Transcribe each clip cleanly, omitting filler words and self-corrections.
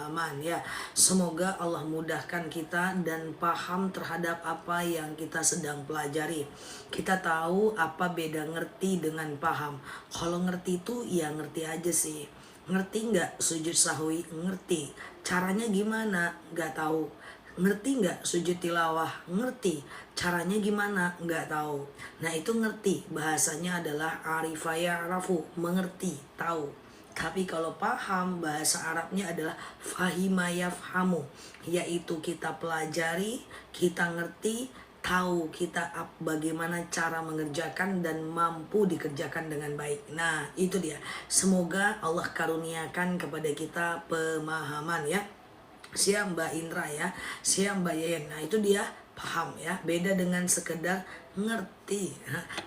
Aman ya. Semoga Allah mudahkan kita dan paham terhadap apa yang kita sedang pelajari. Kita tahu apa beda ngerti dengan paham. Kalau ngerti itu ya ngerti aja sih. Ngerti nggak sujud sahwi? Ngerti. Caranya gimana? Nggak tahu. Ngerti nggak sujud tilawah? Ngerti. Caranya gimana? Nggak tahu. Nah itu ngerti. Bahasanya adalah arifaya arafu. Mengerti, tahu. Tapi kalau paham, bahasa Arabnya adalah fahima yafhamu, yaitu kita pelajari, kita ngerti, tahu kita bagaimana cara mengerjakan dan mampu dikerjakan dengan baik. Nah itu dia. Semoga Allah karuniakan kepada kita pemahaman ya. Siap Mbak Indra ya, siap Mbak Yeyen. Nah itu dia paham ya, beda dengan sekedar ngerti.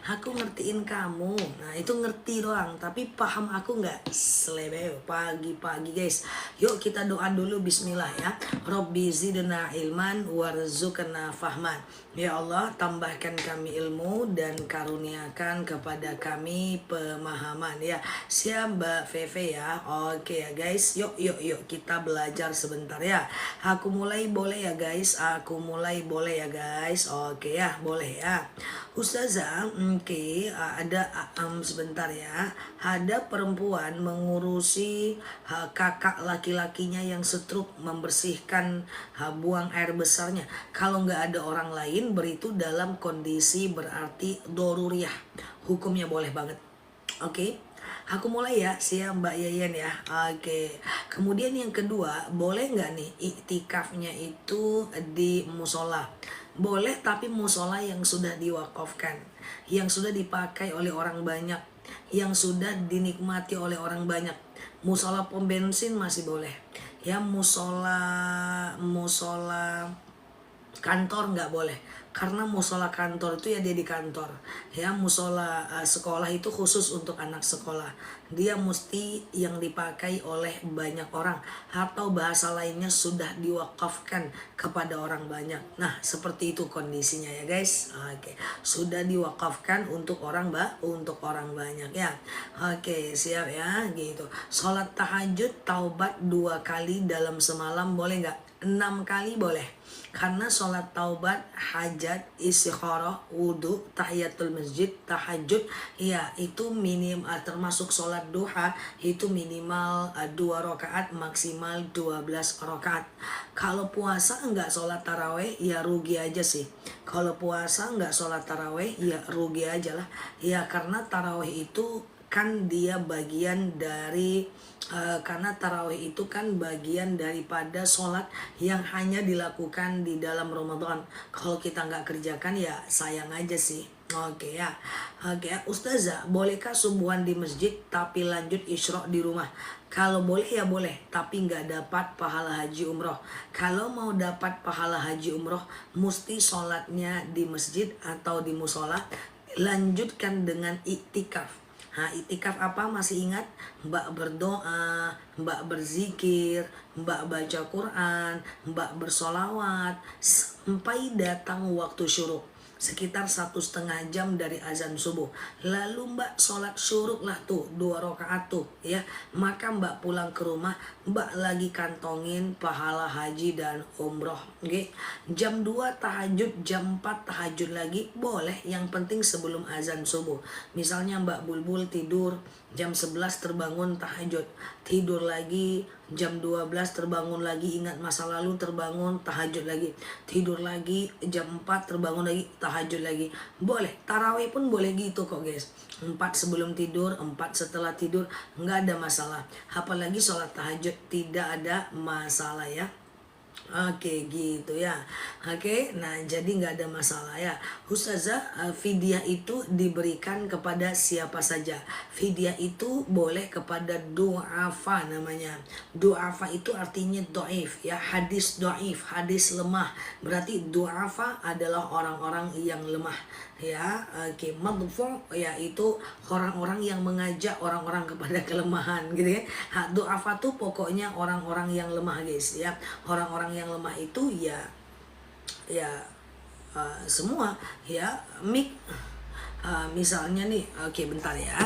Aku ngertiin kamu, nah itu ngerti doang, tapi paham aku nggak. Selebeo pagi-pagi guys, yuk kita doa dulu. Bismillah ya. Robbi zidna ilman warzuqna fahman. Ya Allah, tambahkan kami ilmu dan karuniakan kepada kami pemahaman ya. Siap Mbak Feve ya. Oke ya guys, yuk kita belajar sebentar ya. Aku mulai boleh ya guys, aku mulai boleh ya guys. Oke ya, boleh ya. Ustazah, oke, ada sebentar ya. Ada perempuan mengurusi kakak laki-lakinya yang setruk membersihkan buang air besarnya. Kalau nggak ada orang lain, beritu dalam kondisi berarti doruriyah. Hukumnya boleh banget. Oke. Aku mulai ya, siap Mbak Yeyen ya. Oke. Kemudian yang kedua, boleh nggak nih iktikafnya itu di musola? Boleh, tapi musola yang sudah diwakafkan, yang sudah dipakai oleh orang banyak, yang sudah dinikmati oleh orang banyak. Musola pom bensin masih boleh. Ya musola kantor nggak boleh, karena musola kantor itu ya dia di kantor ya. Musola sekolah itu khusus untuk anak sekolah, dia mesti yang dipakai oleh banyak orang, atau bahasa lainnya sudah diwakafkan kepada orang banyak. Nah seperti itu kondisinya ya guys. Oke, sudah diwakafkan untuk orang banyak ya. Oke, siap ya gitu. Sholat tahajud taubat 2 kali dalam semalam boleh nggak? 6 kali boleh, karena sholat taubat, hajat, istikharah, wudhu, tahiyatul masjid, tahajud ya itu termasuk sholat duha itu minimal 2 rakaat, maksimal 12 rakaat. Kalau puasa enggak sholat taraweh ya rugi aja sih. Kalau puasa enggak sholat taraweh ya rugi aja lah ya, karena taraweh itu kan dia bagian dari karena tarawih itu kan bagian daripada sholat yang hanya dilakukan di dalam Ramadan. Kalau kita nggak kerjakan ya sayang aja sih. Oke ya. Oke ya. Ustazah, bolehkah subuhan di masjid tapi lanjut isyrok di rumah? Kalau boleh ya boleh, tapi nggak dapat pahala haji umroh. Kalau mau dapat pahala haji umroh, mesti sholatnya di masjid atau di musola, lanjutkan dengan iktikaf. Nah, iktikaf apa masih ingat? Mbak berdoa, Mbak berzikir, Mbak baca Quran, Mbak bersolawat sampai datang waktu syuruk, sekitar 1,5 jam dari azan subuh. Lalu Mbak sholat syuruk lah tuh 2 rakaat tuh ya. Maka Mbak pulang ke rumah, Mbak lagi kantongin pahala haji dan umroh. Oke. Jam 2 tahajud, jam 4 tahajud lagi boleh, yang penting sebelum azan subuh. Misalnya Mbak Bulbul tidur jam 11 terbangun tahajud, tidur lagi jam 12 terbangun lagi, ingat masa lalu terbangun tahajud lagi, tidur lagi jam 4 terbangun lagi tahajud lagi. Boleh, tarawih pun boleh gitu kok guys. 4 sebelum tidur, 4 setelah tidur, nggak ada masalah. Apalagi sholat tahajud tidak ada masalah ya. Oke gitu ya. Oke, nah jadi nggak ada masalah ya. Ustazah, fidyah itu diberikan kepada siapa saja? Fidyah itu boleh kepada du'afa namanya. Du'afa itu artinya do'if ya, hadis do'if, hadis lemah. Berarti du'afa adalah orang-orang yang lemah ya. Oke, madfu yaitu orang-orang yang mengajak orang-orang kepada kelemahan gitu ya. Du'afa tuh pokoknya orang-orang yang lemah guys ya. Orang-orang yang lemah itu ya semua ya. Misalnya nih, oke bentar ya.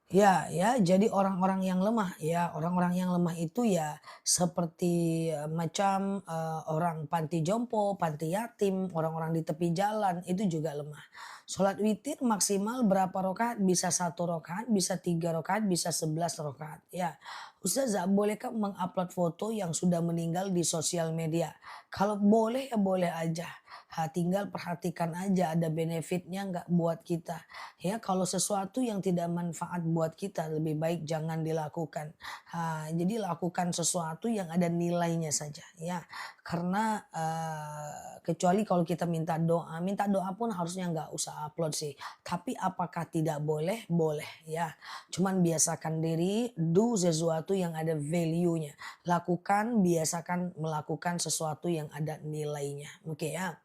Ya, jadi orang-orang yang lemah, ya orang-orang yang lemah itu ya seperti, macam, orang panti jompo, panti yatim, orang-orang di tepi jalan, itu juga lemah. Sholat witir maksimal berapa rakaat? Bisa 1 rakaat, bisa 3 rakaat, bisa 11 rakaat, ya. Ustazah, bolehkah mengupload foto yang sudah meninggal di sosial media? Kalau boleh ya boleh aja, tinggal perhatikan aja ada benefitnya nggak buat kita. Ya, kalau sesuatu yang tidak manfaat buat kita lebih baik jangan dilakukan. Jadi lakukan sesuatu yang ada nilainya saja ya. Karena kecuali kalau kita minta doa pun harusnya nggak usah upload sih. Tapi apakah tidak boleh? Boleh ya. Cuman biasakan diri do sesuatu yang ada value-nya. Lakukan, biasakan melakukan sesuatu yang ada nilainya. Oke ya.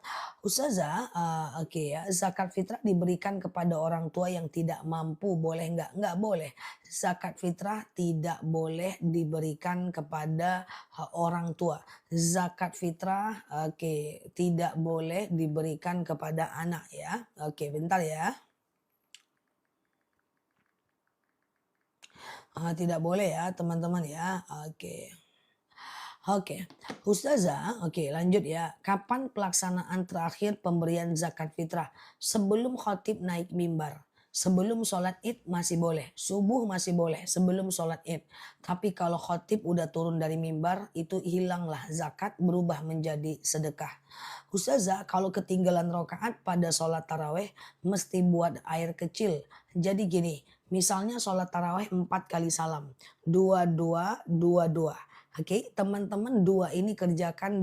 Ustazah, oke ya, zakat fitrah diberikan kepada orang tua yang tidak mampu, boleh nggak? Nggak boleh. Zakat fitrah tidak boleh diberikan kepada orang tua. Zakat fitrah, oke, tidak boleh diberikan kepada anak ya. Oke, bentar ya. Tidak boleh ya, teman-teman ya. Oke. Oke, Ustazah, oke lanjut ya. Kapan pelaksanaan terakhir pemberian zakat fitrah? Sebelum khotib naik mimbar. Sebelum sholat id masih boleh. Subuh masih boleh sebelum sholat id. Tapi kalau khotib udah turun dari mimbar itu hilanglah zakat berubah menjadi sedekah. Ustazah kalau ketinggalan rokaat pada sholat taraweh mesti buat air kecil. Jadi gini, misalnya sholat taraweh 4 kali salam. Dua, dua, dua, dua. Oke, teman-teman dua ini kerjakan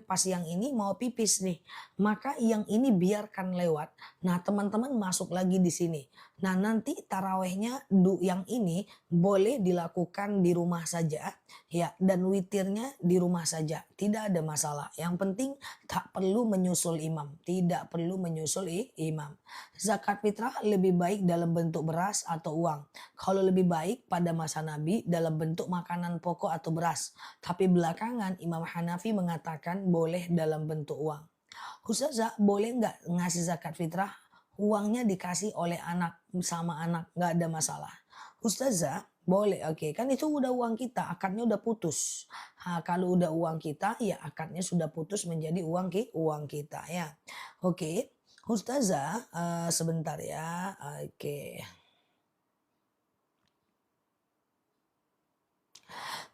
pas yang ini mau pipis nih. Maka yang ini biarkan lewat. Nah, teman-teman masuk lagi di sini. Nah, nanti tarawehnya yang ini boleh dilakukan di rumah saja ya dan witirnya di rumah saja. Tidak ada masalah. Yang penting tak perlu menyusul imam, tidak perlu menyusul imam. Zakat fitrah lebih baik dalam bentuk beras atau uang. Kalau lebih baik pada masa Nabi dalam bentuk makanan pokok atau beras. Tapi belakangan Imam Hanafi mengatakan boleh dalam bentuk uang. Ustazah boleh nggak ngasih zakat fitrah? Uangnya dikasih oleh anak sama anak nggak ada masalah. Ustazah boleh, oke kan itu udah uang kita, akadnya udah putus. Kalau udah uang kita ya akadnya sudah putus menjadi uang kita ya. Oke, Ustazah sebentar ya. Oke.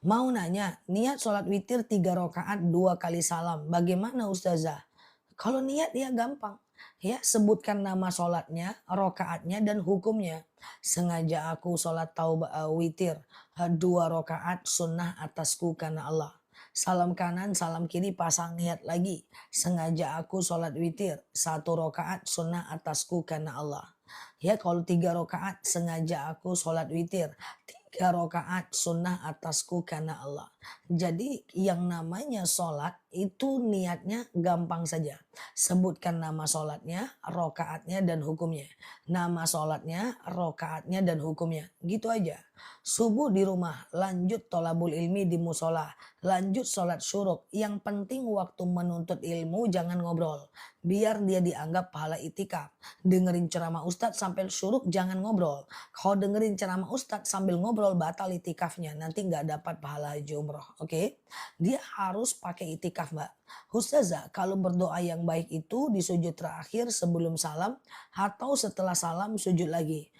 Mau nanya, niat sholat witir 3 rakaat 2 kali salam. Bagaimana Ustazah? Kalau niat ya gampang. Ya, sebutkan nama sholatnya, rokaatnya dan hukumnya. Sengaja aku sholat witir 2 rakaat sunnah atasku karena Allah. Salam kanan, salam kiri pasang niat lagi. Sengaja aku sholat witir 1 rakaat sunnah atasku karena Allah. Ya kalau 3 rakaat sengaja aku sholat witir. 3 rakaat sunnah atasku karena Allah. Jadi yang namanya sholat itu niatnya gampang saja. Sebutkan nama sholatnya, rokaatnya dan hukumnya. Nama sholatnya, rokaatnya dan hukumnya. Gitu aja. Subuh di rumah, lanjut tolabul ilmi di musola, lanjut sholat syuruk. Yang penting waktu menuntut ilmu jangan ngobrol. Biar dia dianggap pahala itikaf. Dengerin ceramah ustadz sampai syuruk jangan ngobrol. Kalau dengerin ceramah ustadz sambil ngobrol batal itikafnya. Nanti nggak dapat pahala haji umroh. Oke? Dia harus pakai itikaf mbak. Ustazah kalau berdoa yang baik itu di sujud terakhir sebelum salam atau setelah salam sujud lagi.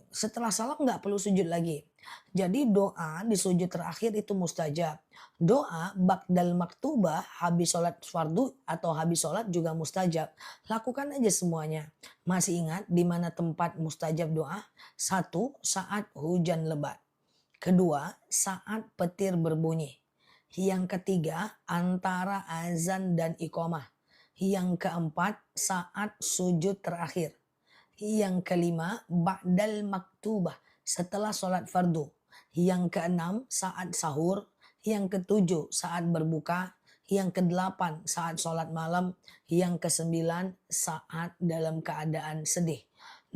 Setelah salam nggak perlu sujud lagi. Jadi doa di sujud terakhir itu mustajab. Doa ba'dal maktubah habis sholat fardu atau habis sholat juga mustajab. Lakukan aja semuanya. Masih ingat di mana tempat mustajab doa? Satu, saat hujan lebat. Kedua, saat petir berbunyi. Yang ketiga, antara azan dan iqamah. Yang keempat, saat sujud terakhir. Yang kelima, ba'dal maktubah, setelah sholat fardu. Yang keenam, saat sahur. Yang ketujuh, saat berbuka. Yang kedelapan, saat sholat malam. Yang kesembilan, saat dalam keadaan sedih.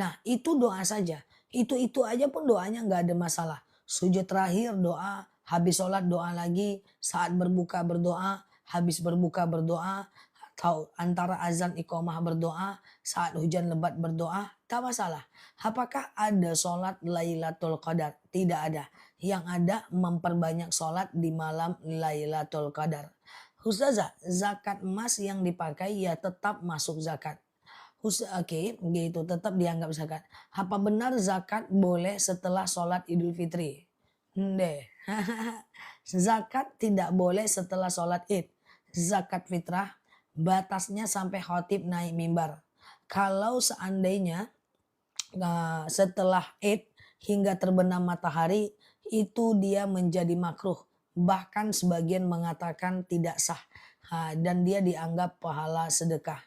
Nah, itu doa saja. Itu aja pun doanya nggak ada masalah. Sujud terakhir doa, habis sholat doa lagi, saat berbuka berdoa, habis berbuka berdoa, tahu antara azan iqamah berdoa, saat hujan lebat berdoa, tak masalah. Apakah ada sholat Lailatul Qadar? Tidak ada. Yang ada memperbanyak sholat di malam Lailatul Qadar. Ustazah, zakat emas yang dipakai ya tetap masuk zakat. Oke, gitu tetap dianggap zakat. Apa benar zakat boleh setelah sholat Idul Fitri? Deh. Zakat tidak boleh setelah sholat Id. Zakat fitrah batasnya sampai khotib naik mimbar. Kalau seandainya setelah Id hingga terbenam matahari itu dia menjadi makruh. Bahkan sebagian mengatakan tidak sah. Dan dia dianggap pahala sedekah.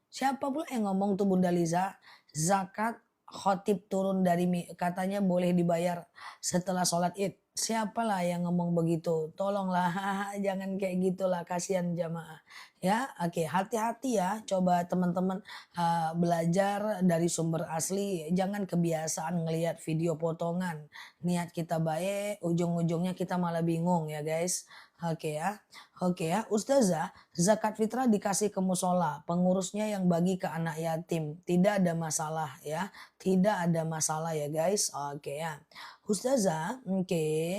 Siapa pula yang ngomong tuh Bunda Liza? Zakat khotib turun dari katanya boleh dibayar setelah sholat id. Siapalah yang ngomong begitu? Tolonglah jangan kayak gitulah, kasihan jamaah. Ya, oke, hati-hati ya. Coba teman-teman belajar dari sumber asli. Jangan kebiasaan ngelihat video potongan. Niat kita baik, ujung-ujungnya kita malah bingung ya guys. Oke ya. Oke ya, Ustazah, zakat fitrah dikasih ke musola, pengurusnya yang bagi ke anak yatim. Tidak ada masalah ya, tidak ada masalah ya guys. Oke ya, Ustazah, oke.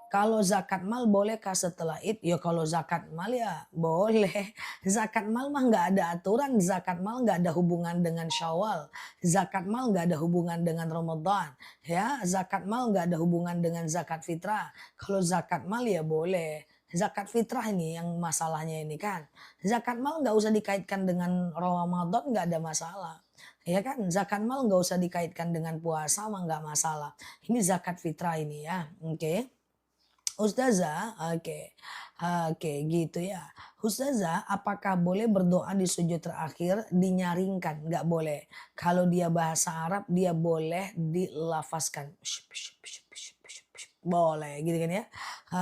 Kalau zakat mal bolehkah setelah id? Ya kalau zakat mal ya boleh. Zakat mal mah nggak ada aturan, zakat mal nggak ada hubungan dengan Syawal, zakat mal nggak ada hubungan dengan Ramadan, ya zakat mal nggak ada hubungan dengan zakat fitrah. Kalau zakat mal ya boleh. Zakat fitrah ini yang masalahnya ini kan. Zakat mal nggak usah dikaitkan dengan Ramadan nggak ada masalah. Ya kan, zakat mal nggak usah dikaitkan dengan puasa mah nggak masalah. Ini zakat fitrah ini ya, oke. Ustazah, oke gitu ya. Ustazah, apakah boleh berdoa di sujud terakhir dinyaringkan? Nggak boleh. Kalau dia bahasa Arab, dia boleh dilafazkan. Boleh gitu kan ya.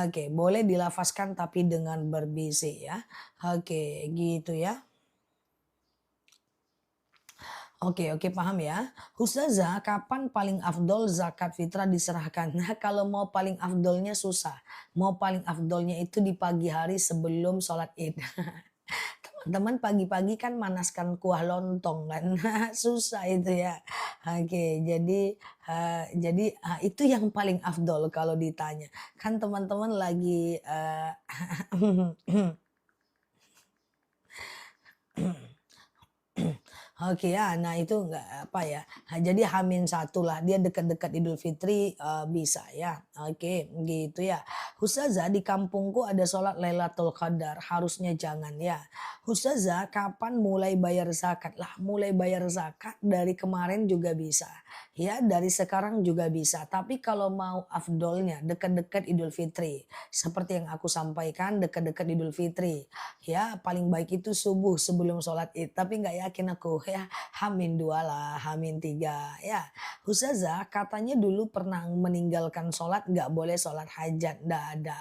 Oke, boleh dilafazkan tapi dengan berbisik ya. Oke, gitu ya. Oke, paham ya. Ustazah, kapan paling afdol zakat fitrah diserahkan? Nah, kalau mau paling afdolnya susah. Mau paling afdolnya itu di pagi hari sebelum sholat id. Teman-teman pagi-pagi kan manaskan kuah lontong kan. Susah itu ya. Oke, jadi itu yang paling afdol kalau ditanya. Kan teman-teman lagi Oke ya, nah itu nggak apa ya, jadi H-1 lah, dia dekat-dekat Idul Fitri, bisa ya, oke gitu ya. Ustazah di kampungku ada sholat Lailatul Qadar, harusnya jangan ya. Ustazah kapan mulai bayar zakat? Lah mulai bayar zakat dari kemarin juga bisa, ya dari sekarang juga bisa. Tapi kalau mau afdolnya dekat-dekat Idul Fitri, seperti yang aku sampaikan dekat-dekat Idul Fitri, ya paling baik itu subuh sebelum sholat id, tapi nggak yakin aku ya, H-2 lah, H-3 ya. Ustazah katanya dulu pernah meninggalkan sholat nggak boleh sholat hajat, nggak ada.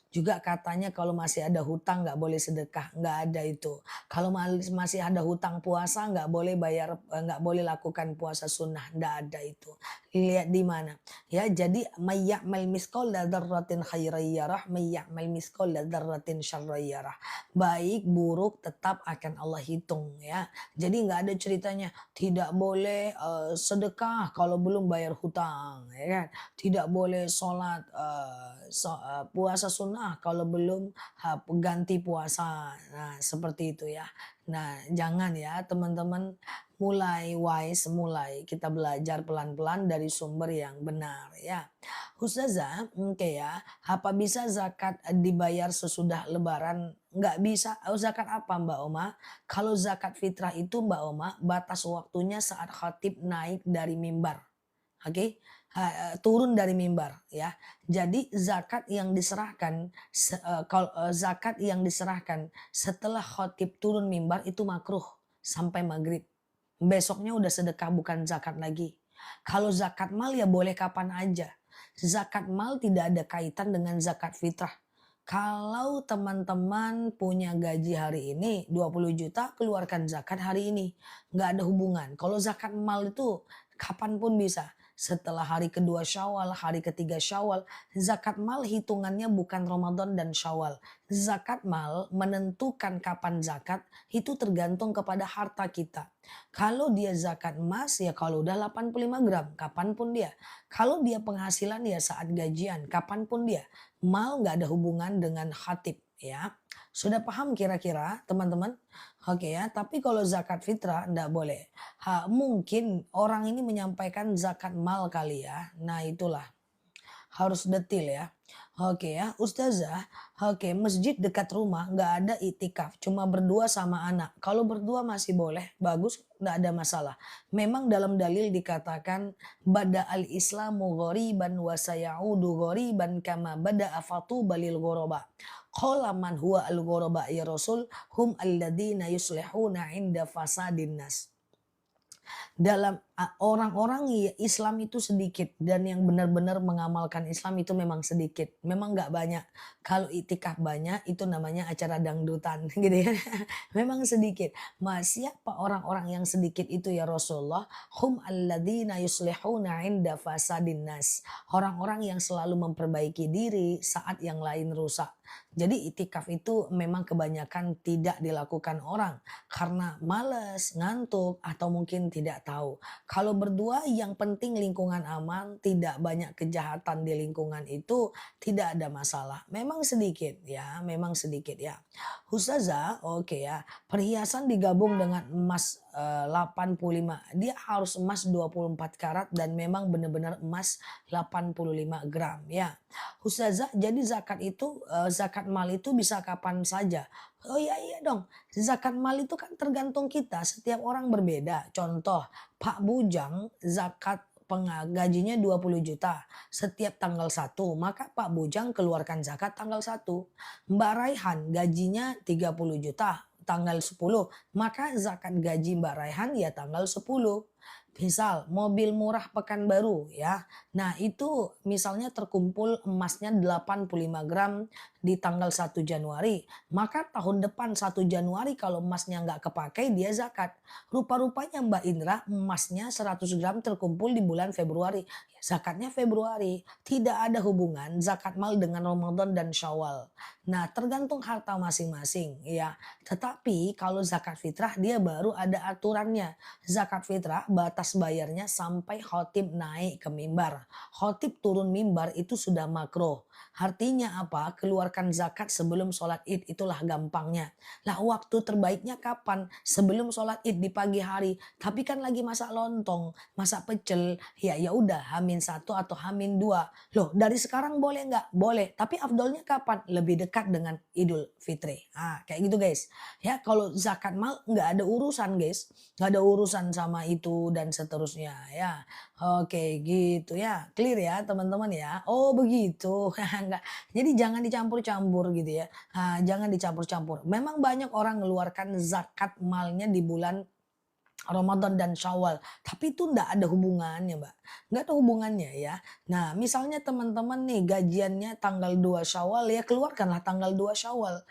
Juga katanya kalau masih ada hutang nggak boleh sedekah, nggak ada itu. Kalau masih ada hutang puasa nggak boleh bayar, nggak boleh lakukan puasa sunnah, nggak ada itu. Lihat di mana? Ya, jadi mayya'mal miskol dzarratin khairan yarah, mayya'mal miskol dzarratin syarran yarah. Baik buruk tetap akan Allah hitung ya. Jadi nggak ada ceritanya tidak boleh sedekah kalau belum bayar hutang, ya kan? Tidak boleh sholat puasa sunnah kalau belum ganti puasa. Nah, seperti itu ya. Nah, jangan ya teman-teman, mulai wise, mulai kita belajar pelan-pelan dari sumber yang benar ya. Ustazah, oke ya, apa bisa zakat dibayar sesudah lebaran? Nggak bisa. Oh, zakat apa Mbak Oma? Kalau zakat fitrah itu Mbak Oma, batas waktunya saat khatib naik dari mimbar. Oke, turun dari mimbar ya. Jadi zakat yang diserahkan kalau zakat yang diserahkan setelah khotib turun mimbar itu makruh sampai maghrib. Besoknya udah sedekah bukan zakat lagi. Kalau zakat mal ya boleh kapan aja. Zakat mal tidak ada kaitan dengan zakat fitrah. Kalau teman-teman punya gaji hari ini 20 juta, keluarkan zakat hari ini. Nggak ada hubungan. Kalau zakat mal itu kapanpun bisa. setelah hari kedua Syawal, hari ketiga Syawal. Zakat mal hitungannya bukan Ramadan dan Syawal. Zakat mal menentukan kapan zakat itu tergantung kepada harta kita. Kalau dia zakat emas ya kalau udah 85 gram, kapanpun dia. Kalau dia penghasilan ya saat gajian, kapanpun dia. Mal nggak ada hubungan dengan khatib ya. Sudah paham kira-kira teman-teman? Oke ya, tapi kalau zakat fitrah ndak boleh. Mungkin orang ini menyampaikan zakat mal kali ya. Nah itulah harus detil ya. Oke ya, Ustazah, oke masjid dekat rumah nggak ada itikaf, cuma berdua sama anak. Kalau berdua masih boleh, bagus, nggak ada masalah. Memang dalam dalil dikatakan bada al Islamu ghoriban wa sayaudu ghoriban kama bada afatu balil ghoroba. Qala man huwa al ghoroba ya Rasul hum alladina yuslihuna inda fasadin nas. Dalam orang-orang Islam itu sedikit dan yang benar-benar mengamalkan Islam itu memang sedikit. Memang nggak banyak. Kalau itikaf banyak itu namanya acara dangdutan gitu ya. Memang sedikit. Siapa orang-orang yang sedikit itu ya Rasulullah? Hum alladzina yuslihuna inda fasadin nas. Orang-orang yang selalu memperbaiki diri saat yang lain rusak. Jadi itikaf itu memang kebanyakan tidak dilakukan orang karena males, ngantuk atau mungkin tidak tahu. Kalau berdua yang penting lingkungan aman, tidak banyak kejahatan di lingkungan itu tidak ada masalah. Memang sedikit ya, memang sedikit ya. Ustazah, oke ya. Perhiasan digabung dengan emas 85. Dia harus emas 24 karat dan memang benar-benar emas 85 gram ya. Ustazah, jadi zakat itu zakat mal itu bisa kapan saja. Oh iya iya dong. Zakat mal itu kan tergantung kita, setiap orang berbeda. Contoh, Pak Bujang zakat gajinya 20 juta setiap tanggal 1, maka Pak Bujang keluarkan zakat tanggal 1. Mbak Raihan gajinya 30 juta tanggal 10, maka zakat gaji Mbak Raihan ya tanggal 10. Misal mobil murah Pekanbaru ya. Nah itu misalnya terkumpul emasnya 85 gram di tanggal 1 Januari. Maka tahun depan 1 Januari kalau emasnya nggak kepakai dia zakat. Rupa-rupanya Mbak Indra emasnya 100 gram terkumpul di bulan Februari. Ya, zakatnya Februari. Tidak ada hubungan zakat mal dengan Ramadan dan Syawal. Nah tergantung harta masing-masing ya. Tetapi kalau zakat fitrah dia baru ada aturannya. Zakat fitrah batas bayarnya sampai khotib naik ke mimbar. Khotib turun mimbar itu sudah makruh. Artinya apa? Keluarkan zakat sebelum sholat id, itulah gampangnya. Lah waktu terbaiknya kapan? Sebelum sholat id di pagi hari. Tapi kan lagi masak lontong, masak pecel. Ya udah H-1 atau H-2. Loh dari sekarang boleh nggak? Boleh. Tapi afdolnya kapan? Lebih dekat dengan Idul Fitri. Kayak gitu guys. Ya kalau zakat mal nggak ada urusan guys. Nggak ada urusan sama itu dan seterusnya ya. Oke gitu ya. Clear ya teman-teman ya. Oh begitu. Enggak. Jadi jangan dicampur-campur gitu ya. Jangan dicampur-campur. Memang banyak orang mengeluarkan zakat malnya di bulan Ramadan dan Syawal. Tapi itu enggak ada hubungannya, Mbak. Enggak ada hubungannya ya. Nah, misalnya teman-teman nih gajiannya tanggal 2 Syawal ya keluarkanlah tanggal 2 Syawal.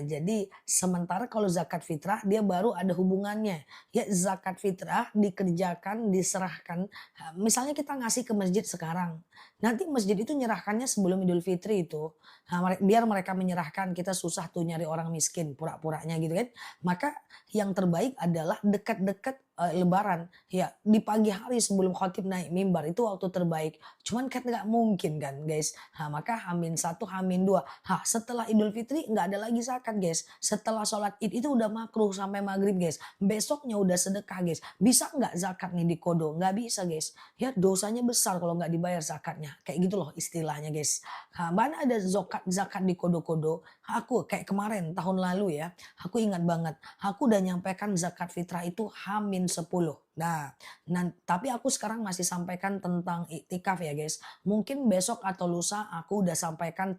Jadi sementara kalau zakat fitrah dia baru ada hubungannya. Ya zakat fitrah dikerjakan, diserahkan. Misalnya kita ngasih ke masjid sekarang. Nanti masjid itu nyerahkannya sebelum Idul Fitri itu. Biar mereka menyerahkan kita susah tuh nyari orang miskin pura-puranya gitu kan. Maka yang terbaik adalah dekat-dekat Lebaran ya di pagi hari sebelum khotib naik mimbar itu waktu terbaik. Cuman kan nggak mungkin kan guys. Maka H-1, H-2. Setelah Idul Fitri nggak ada lagi zakat guys. Setelah sholat id itu udah makruh sampai maghrib guys. Besoknya udah sedekah guys. Bisa nggak zakat nih dikodo? Nggak bisa guys. Ya dosanya besar kalau nggak dibayar zakatnya. Kayak gitu loh istilahnya guys. Mana ada zakat dikodo-kodo. Aku kayak kemarin tahun lalu ya. Aku ingat banget. Aku udah nyampaikan zakat fitrah itu H-10. Nah, tapi aku sekarang masih sampaikan tentang iktikaf ya guys. Mungkin besok atau lusa aku udah sampaikan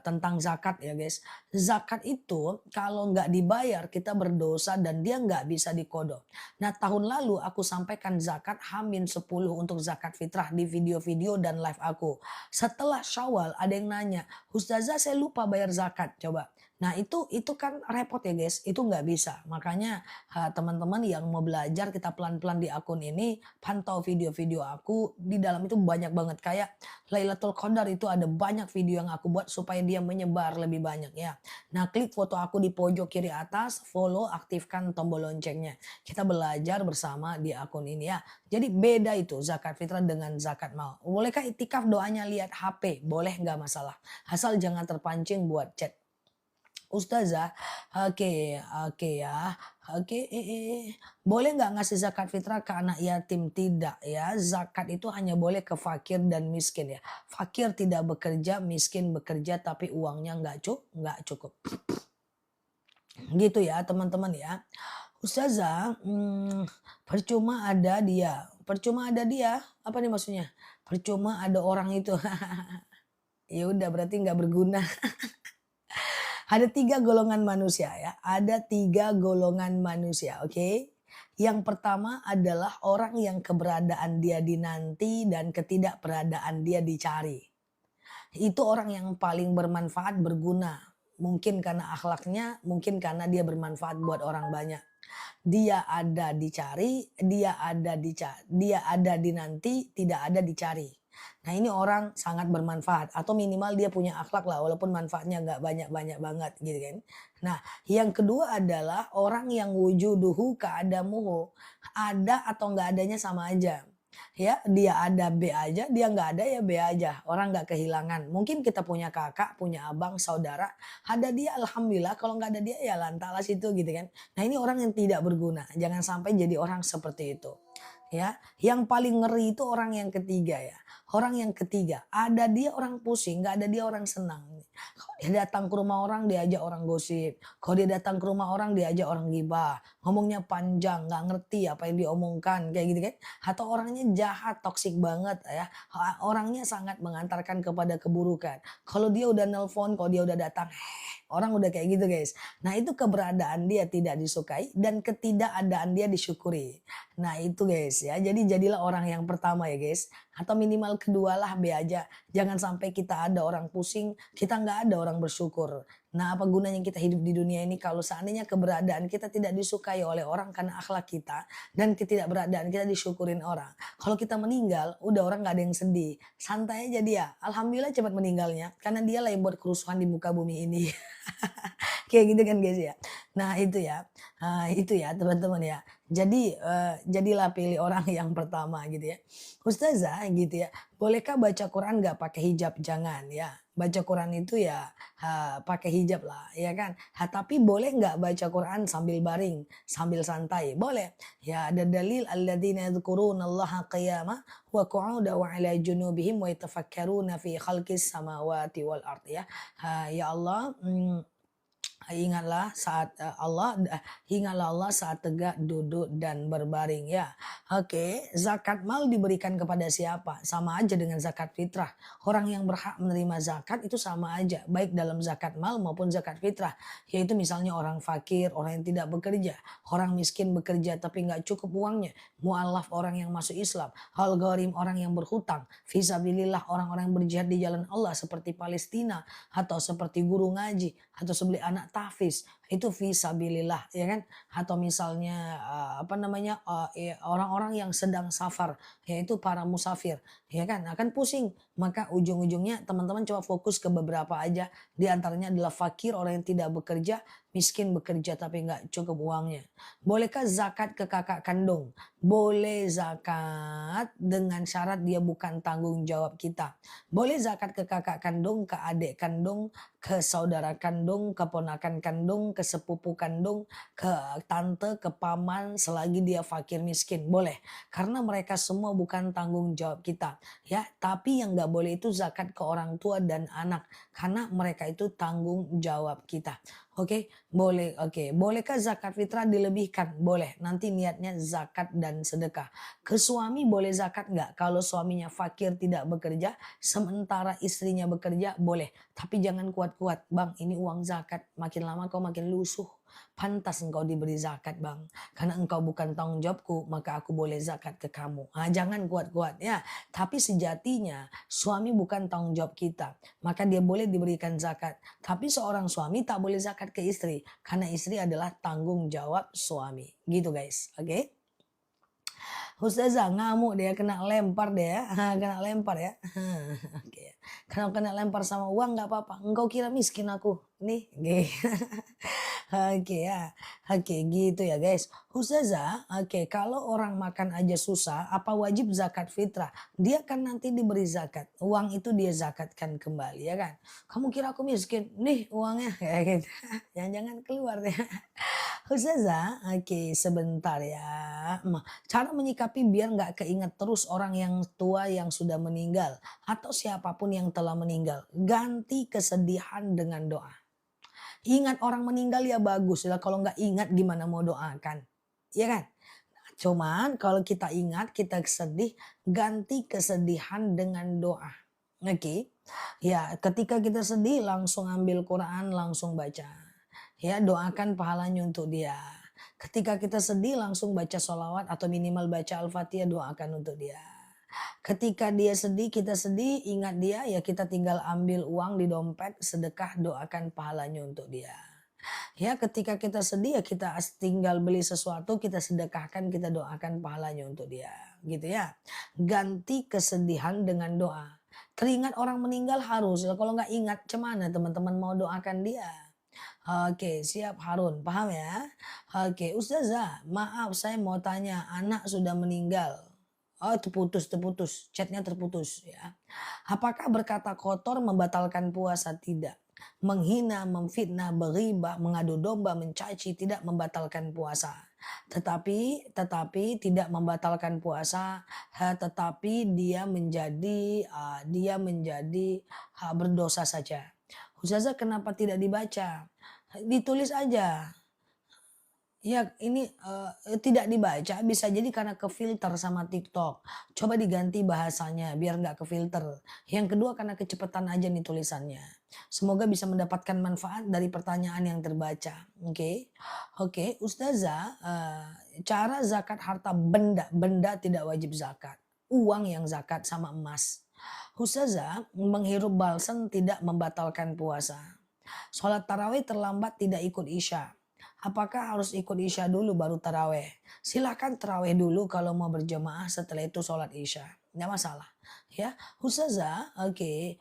tentang zakat ya guys. Zakat itu kalau nggak dibayar kita berdosa dan dia nggak bisa dikodok. Nah tahun lalu aku sampaikan zakat H-10 untuk zakat fitrah di video-video dan live aku. Setelah Syawal ada yang nanya, Ustazah saya lupa bayar zakat. Coba Nah itu kan repot ya guys, itu nggak bisa. Makanya teman-teman yang mau belajar kita pelan-pelan di akun ini, pantau video-video aku, di dalam itu banyak banget. Kayak Lailatul Qadar itu ada banyak video yang aku buat supaya dia menyebar lebih banyak ya. Nah klik foto aku di pojok kiri atas, follow, aktifkan tombol loncengnya. Kita belajar bersama di akun ini ya. Jadi beda itu zakat fitrah dengan zakat mal. Bolehkah itikaf doanya lihat HP? Boleh nggak masalah. Asal jangan terpancing buat chat. Ustazah, oke oke ya, oke, boleh nggak ngasih zakat fitrah ke anak yatim? Tidak ya, zakat itu hanya boleh ke fakir dan miskin ya. Fakir tidak bekerja, miskin bekerja tapi uangnya nggak cukup. Gitu ya teman-teman ya. Ustazah, percuma ada dia, apa nih maksudnya? Percuma ada orang itu. Ya udah berarti nggak berguna. Ada 3 golongan manusia ya, ada 3 golongan manusia, oke. Yang pertama adalah orang yang keberadaan dia dinanti dan ketidakberadaan dia dicari. Itu orang yang paling bermanfaat, berguna. Mungkin karena akhlaknya, mungkin karena dia bermanfaat buat orang banyak. Dia ada dicari, dia ada dinanti, tidak ada dicari. Nah ini orang sangat bermanfaat atau minimal dia punya akhlak lah walaupun manfaatnya nggak banyak-banyak banget gitu kan. Nah yang kedua adalah orang yang wujuduhu keadamuhu. Ada atau nggak adanya sama aja. Ya dia ada B aja, dia nggak ada ya B aja. Orang nggak kehilangan. Mungkin kita punya kakak, punya abang, saudara. Ada dia alhamdulillah, kalau nggak ada dia ya lantalas itu gitu kan. Nah ini orang yang tidak berguna. Jangan sampai jadi orang seperti itu. Ya, yang paling ngeri itu orang yang ketiga ya. Orang yang ketiga, ada dia orang pusing, nggak ada dia orang senang. Kalau dia datang ke rumah orang diajak orang gosip. Kalau dia datang ke rumah orang diajak orang gibah. Ngomongnya panjang, nggak ngerti apa yang diomongkan kayak gitu kan. Atau orangnya jahat, toksik banget ya. Orangnya sangat mengantarkan kepada keburukan. Kalau dia udah nelpon, kalau dia udah datang, orang udah kayak gitu guys. Nah itu keberadaan dia tidak disukai dan ketidakadaan dia disyukuri. Nah itu guys ya. Jadi jadilah orang yang pertama ya guys. Atau minimal kedua lah B aja. Jangan sampai kita ada orang pusing, kita nggak ada orang bersyukur. Nah apa gunanya kita hidup di dunia ini kalau seandainya keberadaan kita tidak disukai oleh orang karena akhlak kita. Dan ketidakberadaan kita disyukurin orang. Kalau kita meninggal udah orang nggak ada yang sedih. Santai aja dia. Alhamdulillah cepat meninggalnya. Karena dia lah yang buat kerusuhan di muka bumi ini. Kayak gitu kan guys ya. Nah itu ya teman-teman ya. Jadi jadilah pilih orang yang pertama gitu ya. Ustazah gitu ya, bolehkah baca Quran nggak pakai hijab? Jangan ya. Baca Quran itu ya pakai hijab lah ya kan. Tapi boleh nggak baca Quran sambil baring, sambil santai? Boleh. Ya ada dalil alladzina yadhkurunallaha qiyama wa qu'uda wa ala junubihim wa yatafakkaruna fi khalqis samawati wal ard ya. Ya Allah, ingatlah Allah saat tegak, duduk dan berbaring ya. Oke, zakat mal diberikan kepada siapa? Sama aja dengan zakat fitrah. Orang yang berhak menerima zakat itu sama aja, baik dalam zakat mal maupun zakat fitrah. Yaitu misalnya orang fakir, orang yang tidak bekerja, orang miskin bekerja tapi nggak cukup uangnya, mualaf orang yang masuk Islam, hal gharim orang yang berhutang, fisabilillah orang-orang yang berjihad di jalan Allah seperti Palestina atau seperti guru ngaji atau seperti anak tahfiz itu fisabilillah ya kan, atau misalnya orang-orang yang sedang safar yaitu para musafir ya kan akan pusing, maka ujung-ujungnya teman-teman coba fokus ke beberapa aja, di antaranya adalah fakir orang yang tidak bekerja, miskin bekerja tapi nggak cukup uangnya. Bolehkah zakat ke kakak kandung? Boleh zakat dengan syarat dia bukan tanggung jawab kita. Boleh zakat ke kakak kandung, ke adik kandung, ke saudara kandung, ke ponakan kandung, ke sepupu kandung, ke tante, ke paman selagi dia fakir miskin. Boleh. Karena mereka semua bukan tanggung jawab kita. Ya, tapi yang nggak boleh itu zakat ke orang tua dan anak. Karena mereka itu tanggung jawab kita. Oke, boleh. Oke, bolehkah zakat fitrah dilebihkan? Boleh. Nanti niatnya zakat dan sedekah. Ke suami boleh zakat nggak? Kalau suaminya fakir tidak bekerja, sementara istrinya bekerja, boleh. Tapi jangan kuat-kuat. Bang, ini uang zakat. Makin lama kau makin lusuh. pantas engkau diberi zakat bang. Karena engkau bukan tanggung jawabku, maka aku boleh zakat ke kamu. Jangan kuat-kuat ya. Tapi sejatinya suami bukan tanggung jawab kita, maka dia boleh diberikan zakat. Tapi seorang suami tak boleh zakat ke istri, karena istri adalah tanggung jawab suami. Gitu guys, oke? Ustazah ngamuk dia, kena lempar dia ya. Kena lempar ya. Oke. Kalau kena lempar sama uang nggak apa-apa. Engkau kira miskin aku. Nih. Oke. Oke ya. Oke gitu ya guys. Ustazah, oke kalau orang makan aja susah, apa wajib zakat fitrah? Dia kan nanti diberi zakat. Uang itu dia zakatkan kembali ya kan. Kamu kira aku miskin? Nih uangnya. Kayak gitu. Jangan-jangan keluar ya. Ustazah, oke sebentar ya. Cara menyikapi biar nggak keinget terus orang yang tua yang sudah meninggal atau siapapun yang telah meninggal. Ganti kesedihan dengan doa. Ingat orang meninggal ya bagus lah. Kalau nggak ingat gimana mau doakan, ya kan? Cuman kalau kita ingat kita sedih, ganti kesedihan dengan doa. Oke, ya ketika kita sedih langsung ambil Quran langsung baca. Ya doakan pahalanya untuk dia. Ketika kita sedih langsung baca sholawat atau minimal baca Al-Fatihah doakan untuk dia. Ketika dia sedih, kita sedih, ingat dia, ya kita tinggal ambil uang di dompet, sedekah, doakan pahalanya untuk dia. Ya ketika kita sedih ya kita tinggal beli sesuatu, kita sedekahkan, kita doakan pahalanya untuk dia. Gitu ya. Ganti kesedihan dengan doa. Teringat orang meninggal harus, kalau nggak ingat cemana teman-teman mau doakan dia. Oke, siap Harun, paham ya? Oke, Ustazah, maaf saya mau tanya, anak sudah meninggal. Oh, terputus, chatnya terputus ya. Apakah berkata kotor membatalkan puasa? Tidak. Menghina, memfitnah, beribah, mengadu domba, mencaci tidak membatalkan puasa. Tetapi tidak membatalkan puasa, tetapi dia menjadi berdosa saja. Ustazah kenapa tidak dibaca? Ditulis aja. Ya ini tidak dibaca bisa jadi karena kefilter sama TikTok. Coba diganti bahasanya biar nggak kefilter. Yang kedua karena kecepatan aja nih tulisannya. Semoga bisa mendapatkan manfaat dari pertanyaan yang terbaca. Oke, Ustazah, cara zakat harta benda tidak wajib zakat. Uang yang zakat sama emas. Ustazah, menghirup balsem tidak membatalkan puasa. Sholat tarawih terlambat tidak ikut isya. Apakah harus ikut isya dulu baru taraweh? Silahkan taraweh dulu kalau mau berjamaah, setelah itu sholat isya. Nggak masalah. Ya, Ustazah, oke.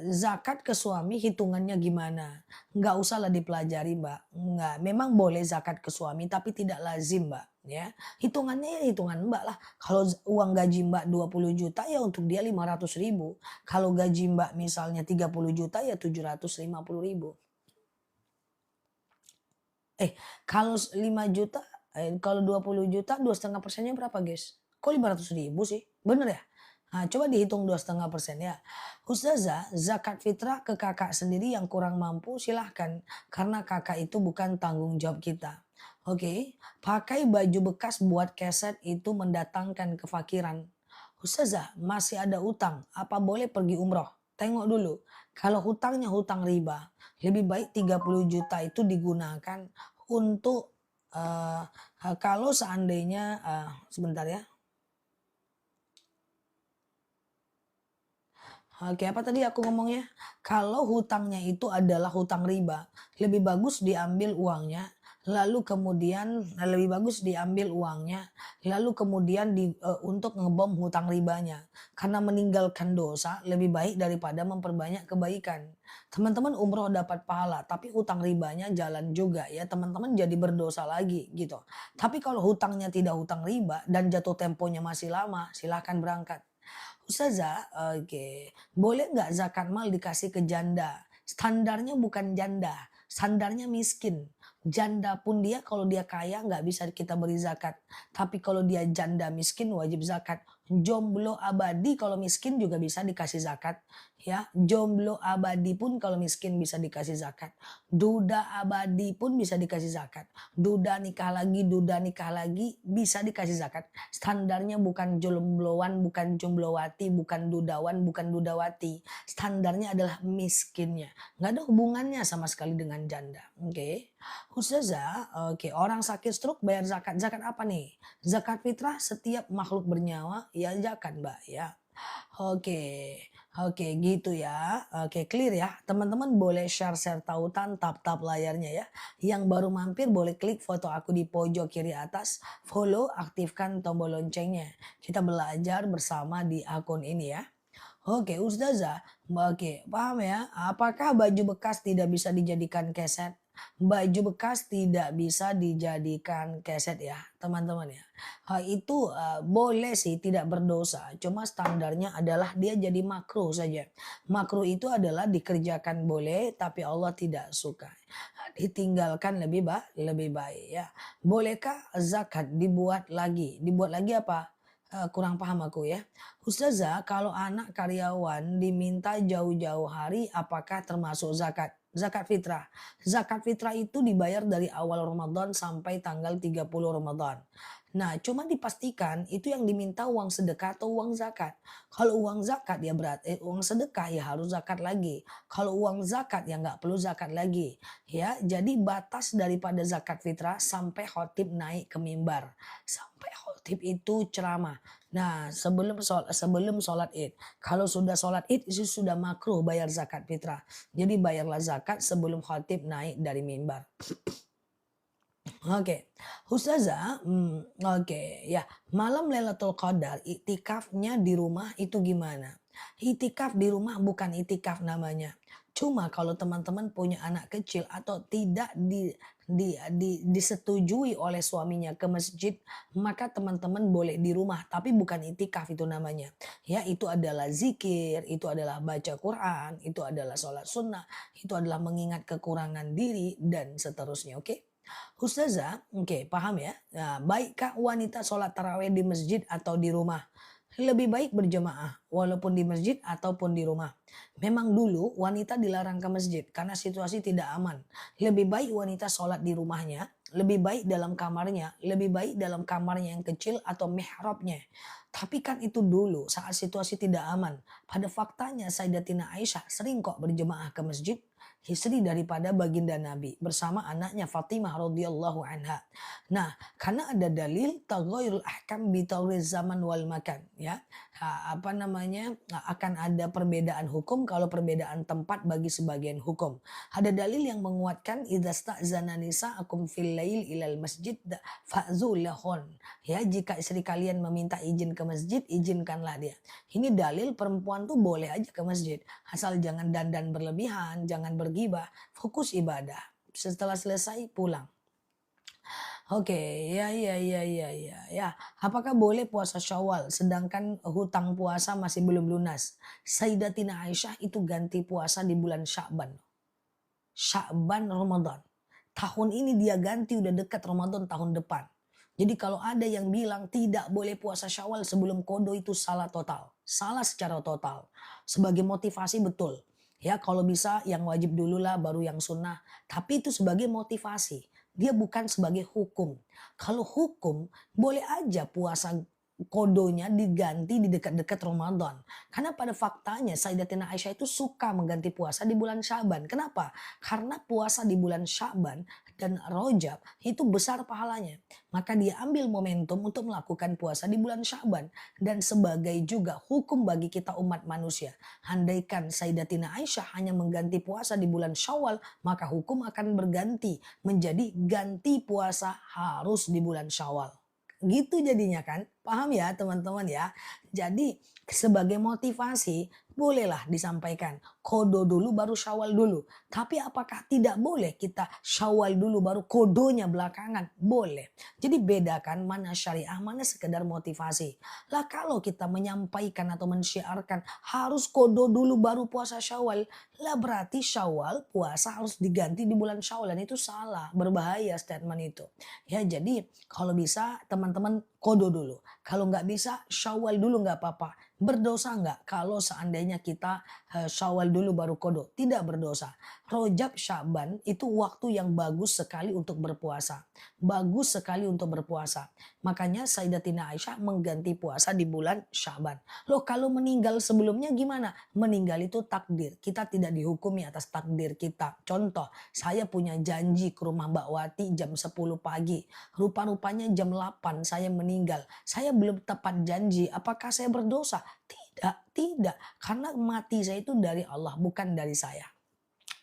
Zakat ke suami hitungannya gimana? Nggak usah lah dipelajari mbak. Nggak, memang boleh zakat ke suami tapi tidak lazim mbak. Ya, hitungannya ya hitungan mbak lah. Kalau uang gaji mbak 20 juta ya untuk dia 500.000. Kalau gaji mbak misalnya 30 juta ya 750.000. Kalau 5 juta, kalau 20 juta 2,5%-nya berapa guys? Kok 500.000 sih? Bener ya? Nah, coba dihitung 2,5% ya. Ustazah, zakat fitrah ke kakak sendiri yang kurang mampu silahkan. Karena kakak itu bukan tanggung jawab kita. Oke, pakai baju bekas buat keset itu mendatangkan kefakiran. Ustazah, masih ada utang. Apa boleh pergi umroh? Tengok dulu. Kalau hutangnya hutang riba, lebih baik 30 juta itu digunakan untuk kalau seandainya sebentar ya. Oke, apa tadi aku ngomongnya? Kalau hutangnya itu adalah hutang riba, lebih bagus diambil uangnya, lalu kemudian untuk ngebom hutang ribanya. Karena meninggalkan dosa lebih baik daripada memperbanyak kebaikan. Teman-teman umroh dapat pahala, tapi hutang ribanya jalan juga ya. Teman-teman jadi berdosa lagi gitu. Tapi kalau hutangnya tidak hutang riba dan jatuh temponya masih lama, silahkan berangkat. Ustazah, oke. Boleh nggak zakat mal dikasih ke janda? Standarnya bukan janda, standarnya miskin. Janda pun dia kalau dia kaya nggak bisa kita beri zakat. Tapi kalau dia janda miskin wajib zakat. Jomblo abadi kalau miskin juga bisa dikasih zakat. Ya, jomblo abadi pun kalau miskin bisa dikasih zakat. Duda abadi pun bisa dikasih zakat. Duda nikah lagi bisa dikasih zakat. Standarnya bukan jombloan, bukan jomblowati, bukan dudawan, bukan dudawati. Standarnya adalah miskinnya. Nggak ada hubungannya sama sekali dengan janda. Oke. Ustazah, oke, orang sakit stroke bayar zakat. Zakat apa nih? Zakat fitrah setiap makhluk bernyawa ya zakat, Mbak, ya. Oke, oke gitu ya. Oke, clear ya. Teman-teman boleh share-share tautan, tap-tap layarnya ya. Yang baru mampir boleh klik foto aku di pojok kiri atas, follow, aktifkan tombol loncengnya. Kita belajar bersama di akun ini ya. Oke, Ustazah. Oke, paham ya? Apakah baju bekas tidak bisa dijadikan keset? Baju bekas tidak bisa dijadikan keset ya, teman-teman ya. Itu boleh sih tidak berdosa, cuma standarnya adalah dia jadi makruh saja. Makruh itu adalah dikerjakan boleh, tapi Allah tidak suka. Ditinggalkan lebih baik ya. Bolehkah zakat dibuat lagi? Dibuat lagi apa? Kurang paham aku ya. Ustazah, kalau anak karyawan diminta jauh-jauh hari, apakah termasuk zakat? Zakat fitrah. Zakat fitrah itu dibayar dari awal Ramadan sampai tanggal 30 Ramadan. Nah, cuma dipastikan itu yang diminta uang sedekah atau uang zakat. Kalau uang zakat ya berarti uang sedekah ya harus zakat lagi. Kalau uang zakat ya nggak perlu zakat lagi. Ya, jadi batas daripada zakat fitrah sampai khotib naik ke mimbar. Sampai khotib itu ceramah. Nah, sebelum sholat Id. Kalau sudah sholat Id itu sudah makruh bayar zakat fitrah. Jadi bayarlah zakat sebelum khatib naik dari mimbar. Oke, Ustazah, oke ya. Malam Lailatul Qadar iktikafnya di rumah itu gimana? Iktikaf di rumah bukan iktikaf namanya. Cuma kalau teman-teman punya anak kecil atau tidak disetujui oleh suaminya ke masjid, maka teman-teman boleh di rumah, tapi bukan iktikaf itu namanya. Ya, itu adalah zikir, itu adalah baca Quran, itu adalah sholat sunnah, itu adalah mengingat kekurangan diri dan seterusnya. Oke? Ustazah, oke, paham ya. Nah, baikkah wanita sholat tarawih di masjid atau di rumah? Lebih baik berjemaah, walaupun di masjid ataupun di rumah. Memang dulu wanita dilarang ke masjid karena situasi tidak aman. Lebih baik wanita sholat di rumahnya, lebih baik dalam kamarnya, lebih baik dalam kamarnya yang kecil atau mihrabnya. Tapi kan itu dulu saat situasi tidak aman. Pada faktanya Sayyidatina Aisyah sering kok berjemaah ke masjid, istri daripada baginda Nabi bersama anaknya Fatimah radhiyallahu anha. Nah, karena ada dalil taghayyurul ahkam bi zaman wal makan ya. Apa namanya? Akan ada perbedaan hukum kalau perbedaan tempat bagi sebagian hukum. Ada dalil yang menguatkan idza sta'zana nisa'akum fil lail ilal masjid fa'zul lahun. Ya, jika istri kalian meminta izin ke masjid, izinkanlah dia. Ini dalil perempuan tuh boleh aja ke masjid asal jangan dandan berlebihan, jangan bergibah, fokus ibadah. Setelah selesai pulang. Oke, ya. Apakah boleh puasa Syawal sedangkan hutang puasa masih belum lunas? Sayyidatina Aisyah itu ganti puasa di bulan Sya'ban. Sya'ban Ramadan. Tahun ini dia ganti udah dekat Ramadan tahun depan. Jadi kalau ada yang bilang tidak boleh puasa Syawal sebelum kodo itu salah total. Salah secara total. Sebagai motivasi betul. Ya kalau bisa yang wajib dulu lah baru yang sunnah. Tapi itu sebagai motivasi. Dia bukan sebagai hukum. Kalau hukum boleh aja puasa kodonya diganti di dekat-dekat Ramadan. Karena pada faktanya Sayyidatina Aisyah itu suka mengganti puasa di bulan Syaban. Kenapa? Karena puasa di bulan Syaban dan Rajab itu besar pahalanya. Maka dia ambil momentum untuk melakukan puasa di bulan Syaban. Dan sebagai juga hukum bagi kita umat manusia. Andaikan Sayyidatina Aisyah hanya mengganti puasa di bulan Syawal, maka hukum akan berganti menjadi ganti puasa harus di bulan Syawal. Gitu jadinya kan. Paham ya teman-teman ya. Jadi sebagai motivasi bolehlah disampaikan. Kodo dulu baru Syawal dulu. Tapi apakah tidak boleh kita Syawal dulu baru kodonya belakangan? Boleh. Jadi bedakan mana syariah, mana sekedar motivasi. Lah kalau kita menyampaikan atau mensyiarkan harus kodo dulu baru puasa Syawal. Lah berarti Syawal puasa harus diganti di bulan Syawal. Dan itu salah. Berbahaya statement itu. Ya jadi kalau bisa teman-teman kodo dulu. Kalau nggak bisa Syawal dulu nggak apa-apa. Berdosa nggak kalau seandainya kita Syawal dulu baru Qadha? Tidak berdosa. Rajab, Sya'ban itu waktu yang bagus sekali untuk berpuasa. Bagus sekali untuk berpuasa. Makanya Sayyidatina Aisyah mengganti puasa di bulan Sya'ban. Loh kalau meninggal sebelumnya gimana? Meninggal itu takdir. Kita tidak dihukumi atas takdir kita. Contoh, saya punya janji ke rumah Mbak Wati jam 10 pagi. Rupa-rupanya jam 8 saya meninggal. Saya belum tepat janji. Apakah saya berdosa? Tidak, tidak. Karena mati saya itu dari Allah, bukan dari saya.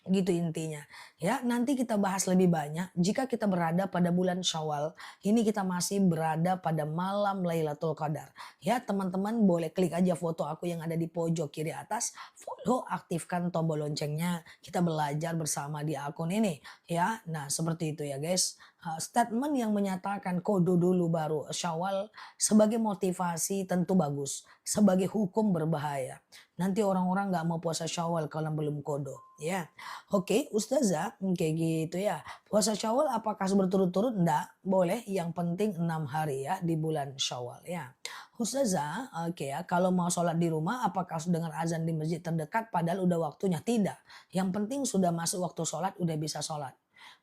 Gitu intinya. Ya, nanti kita bahas lebih banyak jika kita berada pada bulan Syawal. Ini kita masih berada pada malam Lailatul Qadar. Ya, teman-teman boleh klik aja foto aku yang ada di pojok kiri atas, follow, aktifkan tombol loncengnya. Kita belajar bersama di akun ini, ya. Nah, seperti itu ya, guys. Statement yang menyatakan kodo dulu baru Syawal sebagai motivasi tentu bagus, sebagai hukum berbahaya. Nanti orang-orang nggak mau puasa Syawal kalau belum kodo, ya. Oke, Ustazah, kayak gitu ya. Puasa Syawal apakah berturut-turut? Enggak, boleh. Yang penting 6 hari ya di bulan Syawal ya. Ustazah, oke ya. Kalau mau sholat di rumah, apakah harus dengar azan di masjid terdekat padahal udah waktunya? Tidak. Yang penting sudah masuk waktu sholat, udah bisa sholat.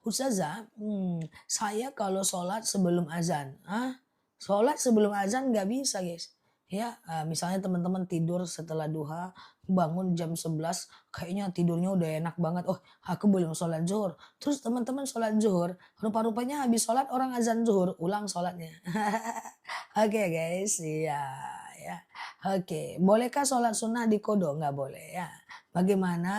Ustazah, saya kalau sholat sebelum azan, sholat sebelum azan nggak bisa guys. Ya, misalnya teman-teman tidur setelah duha, bangun jam 11, kayaknya tidurnya udah enak banget. Oh, aku belum sholat zuhur. Terus teman-teman sholat zuhur, rupa-rupanya habis sholat orang azan zuhur, ulang sholatnya. Oke guys, iya ya. Oke, bolehkah sholat sunnah di kodo? Nggak boleh ya. Bagaimana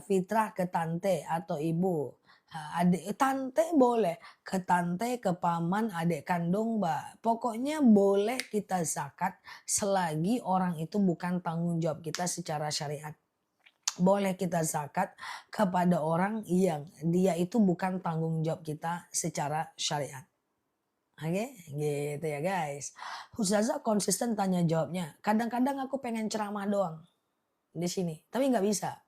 fitrah ke tante atau ibu? Adik tante boleh, ke tante, ke paman, adik kandung, Mbak. Pokoknya boleh kita zakat selagi orang itu bukan tanggung jawab kita secara syariat. Boleh kita zakat kepada orang yang dia itu bukan tanggung jawab kita secara syariat. Oke, gitu ya guys. Ustazah konsisten tanya jawabnya. Kadang-kadang aku pengen ceramah doang di sini, tapi nggak bisa.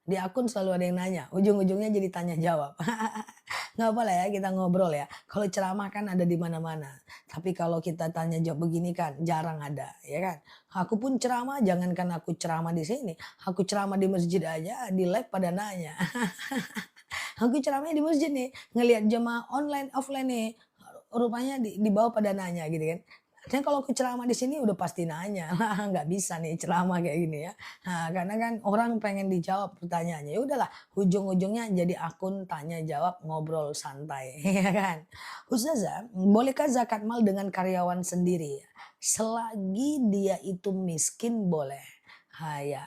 Di akun selalu ada yang nanya, ujung-ujungnya jadi tanya jawab. Nggak apa lah ya, kita ngobrol ya. Kalau ceramah kan ada di mana-mana. Tapi kalau kita tanya jawab begini kan jarang ada, ya kan? Aku pun ceramah, jangankan aku ceramah di sini, aku ceramah di masjid aja, di live pada nanya. Aku ceramahnya di masjid nih, ngelihat jemaah online offline nih, rupanya di bawah pada nanya gitu kan. Dan kalau aku ceramah di sini udah pasti nanya, nggak bisa nih ceramah kayak gini ya. Nah, karena kan orang pengen dijawab pertanyaannya. Ya udahlah, ujung-ujungnya jadi akun tanya jawab ngobrol santai, ya kan. Ustazah, bolehkah zakat mal dengan karyawan sendiri? Selagi dia itu miskin boleh. Ya,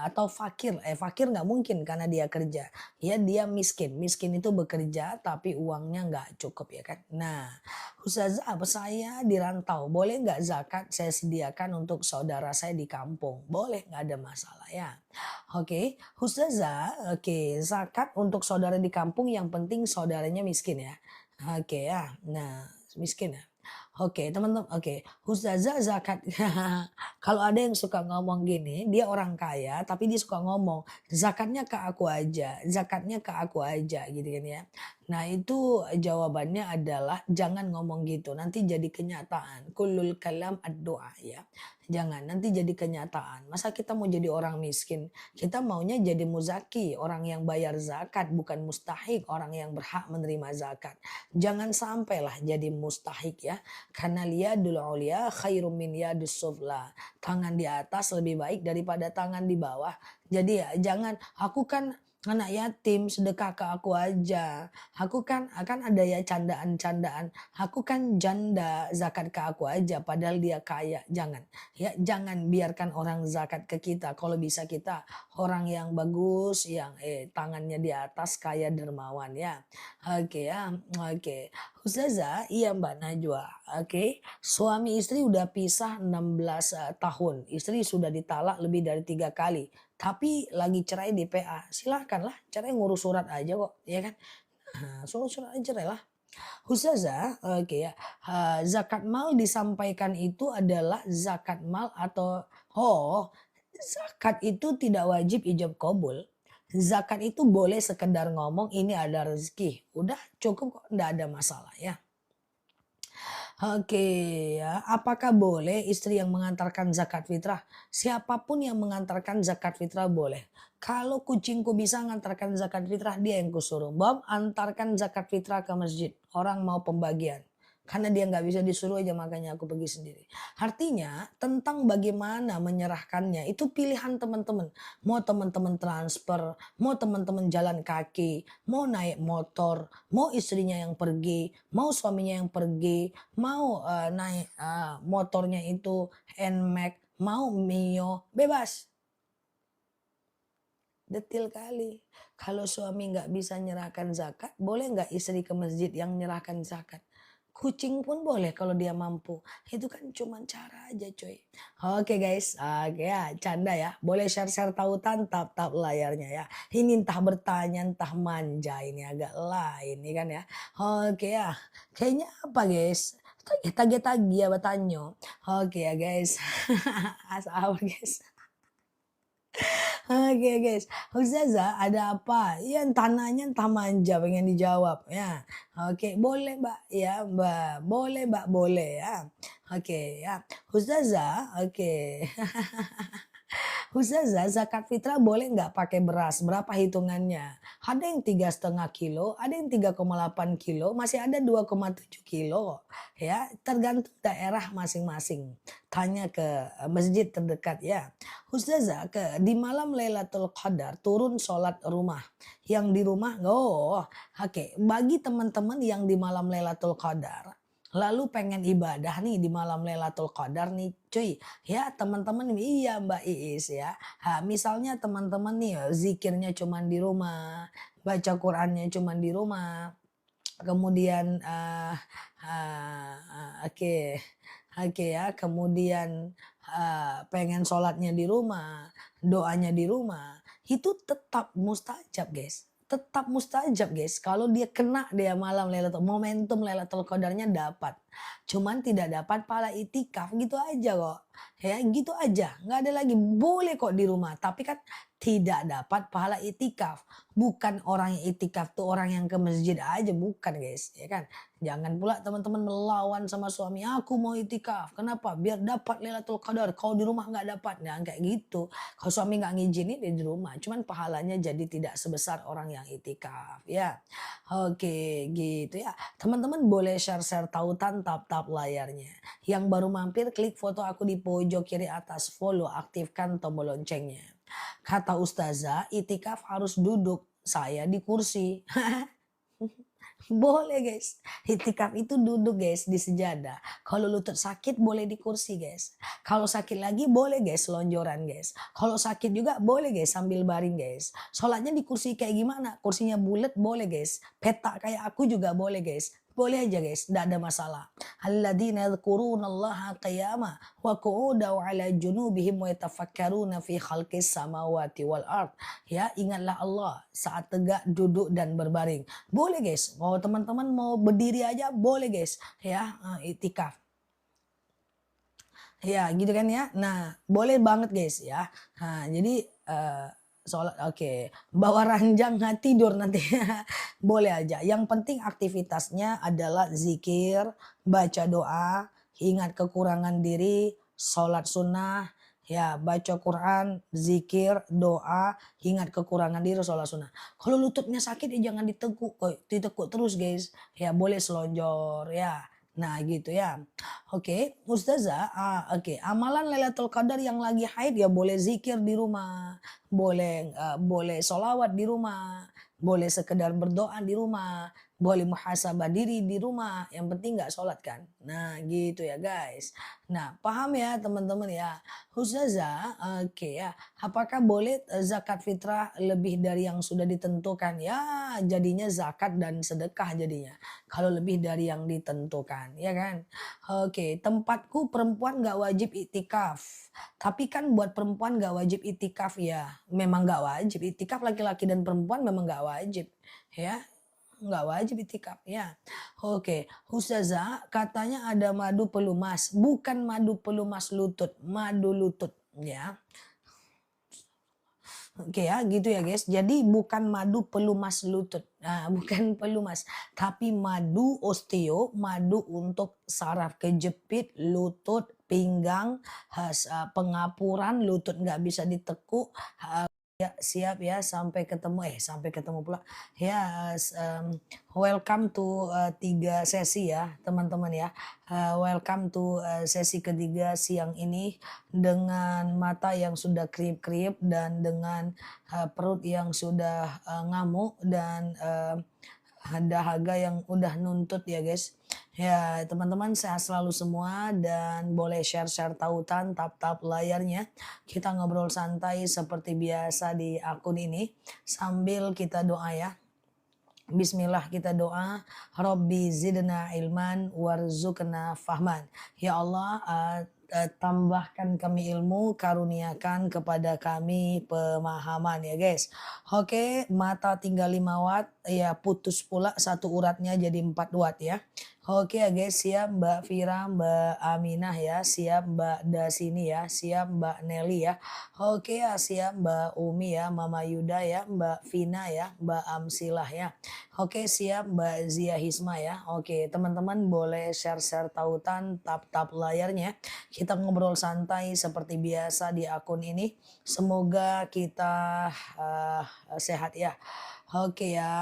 atau fakir, fakir nggak mungkin karena dia kerja. Ya dia miskin, miskin itu bekerja tapi uangnya nggak cukup ya kan. Nah, Ustazah, saya di rantau, boleh nggak zakat saya sediakan untuk saudara saya di kampung? Boleh, nggak ada masalah ya. Oke, Ustazah, oke, zakat untuk saudara di kampung yang penting saudaranya miskin ya. Oke ya, nah miskin ya. Oke, teman-teman, oke. Ustazah zakat. Kalau ada yang suka ngomong gini, dia orang kaya tapi dia suka ngomong, zakatnya ke aku aja, zakatnya ke aku aja gitu kan ya. Nah itu jawabannya adalah jangan ngomong gitu, nanti jadi kenyataan. Kullul kalam ad-doa ya. Jangan, nanti jadi kenyataan. Masa kita mau jadi orang miskin? Kita maunya jadi muzaki, orang yang bayar zakat, bukan mustahik, orang yang berhak menerima zakat. Jangan sampailah jadi mustahik ya. Karena liyadul ulia khairum min yadus sufla. Tangan di atas lebih baik daripada tangan di bawah. Jadi ya jangan, aku kan anak yatim sedekah ke aku aja. Aku kan akan ada ya candaan-candaan. Aku kan janda zakat ke aku aja padahal dia kaya. Jangan. Ya jangan biarkan orang zakat ke kita. Kalau bisa kita orang yang bagus yang tangannya di atas kaya dermawan ya. Oke ya. Oke. Ustazah, iya Mbak Najwa. Oke. Suami istri udah pisah 16 tahun. Istri sudah ditalak lebih dari 3 kali. Tapi lagi cerai di PA, silahkanlah cerai ngurus surat aja kok, ya kan? Suruh surat aja cerai lah. Ustazah, oke ya, zakat mal disampaikan itu adalah zakat mal atau zakat itu tidak wajib ijab kabul. Zakat itu boleh sekedar ngomong ini ada rezeki, udah cukup kok, nggak ada masalah ya. Oke ya, apakah boleh istri yang mengantarkan zakat fitrah? Siapapun yang mengantarkan zakat fitrah boleh. Kalau kucingku bisa mengantarkan zakat fitrah, dia yang kusuruh. Bob, antarkan zakat fitrah ke masjid. Orang mau pembagian. Karena dia nggak bisa disuruh aja, makanya aku pergi sendiri. Artinya tentang bagaimana menyerahkannya itu pilihan teman-teman. Mau teman-teman transfer, mau teman-teman jalan kaki, mau naik motor, mau istrinya yang pergi, mau suaminya yang pergi, mau naik motornya itu NMAX, mau Mio, bebas. Detil kali. Kalau suami nggak bisa nyerahkan zakat, boleh nggak istri ke masjid yang nyerahkan zakat? Kucing pun boleh kalau dia mampu. Itu kan cuma cara aja coy. Oke guys, oke ya, canda ya. Boleh share-share tautan tap-tap layarnya ya. Ini entah bertanya, entah manja, ini agak lain nih kan ya. Oke ya, kayaknya apa guys? Tagi-tagi ya bertanya. Oke ya guys. Asal guys. Oke guys, Ustazah ada apa? Ya entah nanya entah manja pengen dijawab ya. Oke, boleh Mbak ya Mbak. Boleh Mbak, boleh ya. Oke ya. Ustazah, oke. Ustazah, zakat fitrah boleh nggak pakai beras? Berapa hitungannya? Ada yang 3,5 kilo, ada yang 3,8 kilo, masih ada 2,7 kilo. Ya, tergantung daerah masing-masing. Tanya ke masjid terdekat ya. Ustazah, di malam Lailatul Qadar turun sholat rumah. Yang di rumah, oh, oke. Bagi teman-teman yang di malam Lailatul Qadar, lalu pengen ibadah nih di malam Lailatul Qadar nih cuy. Ya teman-teman, iya Mbak Iis ya. Misalnya teman-teman nih zikirnya cuman di rumah, baca Qurannya cuman di rumah. Kemudian oke, oke ya. Kemudian pengen sholatnya di rumah, doanya di rumah. Itu tetap mustajab guys. Tetap mustajab guys. Kalau dia kena dia malam Lailatul momentum Lailatul Qadarnya dapat. Cuman tidak dapat pahala itikaf gitu aja kok. Ya gitu aja. Nggak ada lagi. Boleh kok di rumah. Tapi kan tidak dapat pahala itikaf. Bukan orang yang itikaf tuh orang yang ke masjid aja. Bukan guys. Ya kan. Jangan pula teman-teman melawan sama suami. Aku mau itikaf. Kenapa? Biar dapat Lailatul Qadar. Kau di rumah nggak dapat. Nah kayak gitu. Kalau suami nggak ngizinin dia di rumah. Cuman pahalanya jadi tidak sebesar orang yang itikaf. Ya. Oke gitu ya. Teman-teman boleh share-share tautan tap-tap layarnya. Yang baru mampir klik foto aku di pojok kiri atas. Follow, aktifkan tombol loncengnya. Kata ustazah, itikaf harus duduk. Saya di kursi. Boleh guys. Itikaf itu duduk guys di sejadah. Kalau lutut sakit boleh di kursi guys. Kalau sakit lagi boleh guys lonjoran guys. Kalau sakit juga boleh guys sambil baring guys. Sholatnya di kursi kayak gimana? Kursinya bulat boleh guys. Petak kayak aku juga boleh guys. Boleh aja guys, tidak ada masalah. Alladzina yadhkurunallaha qiyama wa qu'udan wa 'ala junubihim wa yatafakkaruna fi khalqis samawati wal ard. Ya, ingatlah Allah saat tegak, duduk dan berbaring. Boleh guys, mau teman-teman mau berdiri aja boleh guys. Ya, itikaf. Ya, gitu kan ya. Nah, boleh banget guys ya. Nah, jadi sholat oke. Bawa ranjang nggak tidur nanti. Boleh aja. Yang penting aktivitasnya adalah zikir, baca doa, ingat kekurangan diri, sholat sunnah, ya baca Quran, zikir, doa, ingat kekurangan diri, sholat sunnah. Kalau lututnya sakit ya jangan ditekuk, ditekuk terus guys. Ya boleh selonjor ya. Nah gitu ya. Oke, Ustazah, oke, amalan Lailatul Qadar yang lagi haid ya boleh zikir di rumah, boleh sholawat di rumah, boleh sekedar berdoa di rumah, boleh muhasabah diri di rumah, yang penting nggak sholat kan. Nah gitu ya guys. Nah paham ya teman-teman ya. Ustazah, oke ya, apakah boleh zakat fitrah lebih dari yang sudah ditentukan? Ya jadinya zakat dan sedekah jadinya. Kalau lebih dari yang ditentukan, ya kan? Oke, tempatku perempuan nggak wajib itikaf. Tapi kan buat perempuan nggak wajib itikaf ya. Memang nggak wajib. Itikaf laki-laki dan perempuan memang nggak wajib. Ya, nggak wajib itikaf ya. Oke, Ustazah katanya ada madu pelumas. Bukan madu pelumas lutut, madu lutut ya. Oke ya, gitu ya guys. Jadi bukan madu pelumas lutut. Nah, bukan pelumas, tapi madu osteo, madu untuk saraf kejepit, lutut, pinggang, pengapuran, lutut nggak bisa ditekuk. Ya, siap ya, sampai ketemu pula. Ya, welcome to 3 sesi ya, teman-teman ya. Welcome to sesi ketiga siang ini dengan mata yang sudah kriip-kriip dan dengan perut yang sudah ngamuk dan dahaga yang udah nuntut ya guys. Ya teman-teman sehat selalu semua dan boleh share-share tautan tap-tap layarnya. Kita ngobrol santai seperti biasa di akun ini sambil kita doa ya. Bismillah kita doa, Robbi zidna ilman warzuqna fahman. Ya Allah, tambahkan kami ilmu, karuniakan kepada kami pemahaman ya guys. Oke, mata tinggal 5 watt, ya putus pula satu uratnya jadi 4 watt ya. Oke ya guys, siap Mbak Vira, Mbak Aminah ya, siap Mbak Dasini ya, siap Mbak Nelly ya. Oke ya, siap Mbak Umi ya, Mama Yuda ya, Mbak Vina ya, Mbak Amsilah ya. Oke siap Mbak Zia Hisma ya. Oke teman-teman boleh share-share tautan tap-tap layarnya. Kita ngobrol santai seperti biasa di akun ini. Semoga kita sehat ya. Oke ya.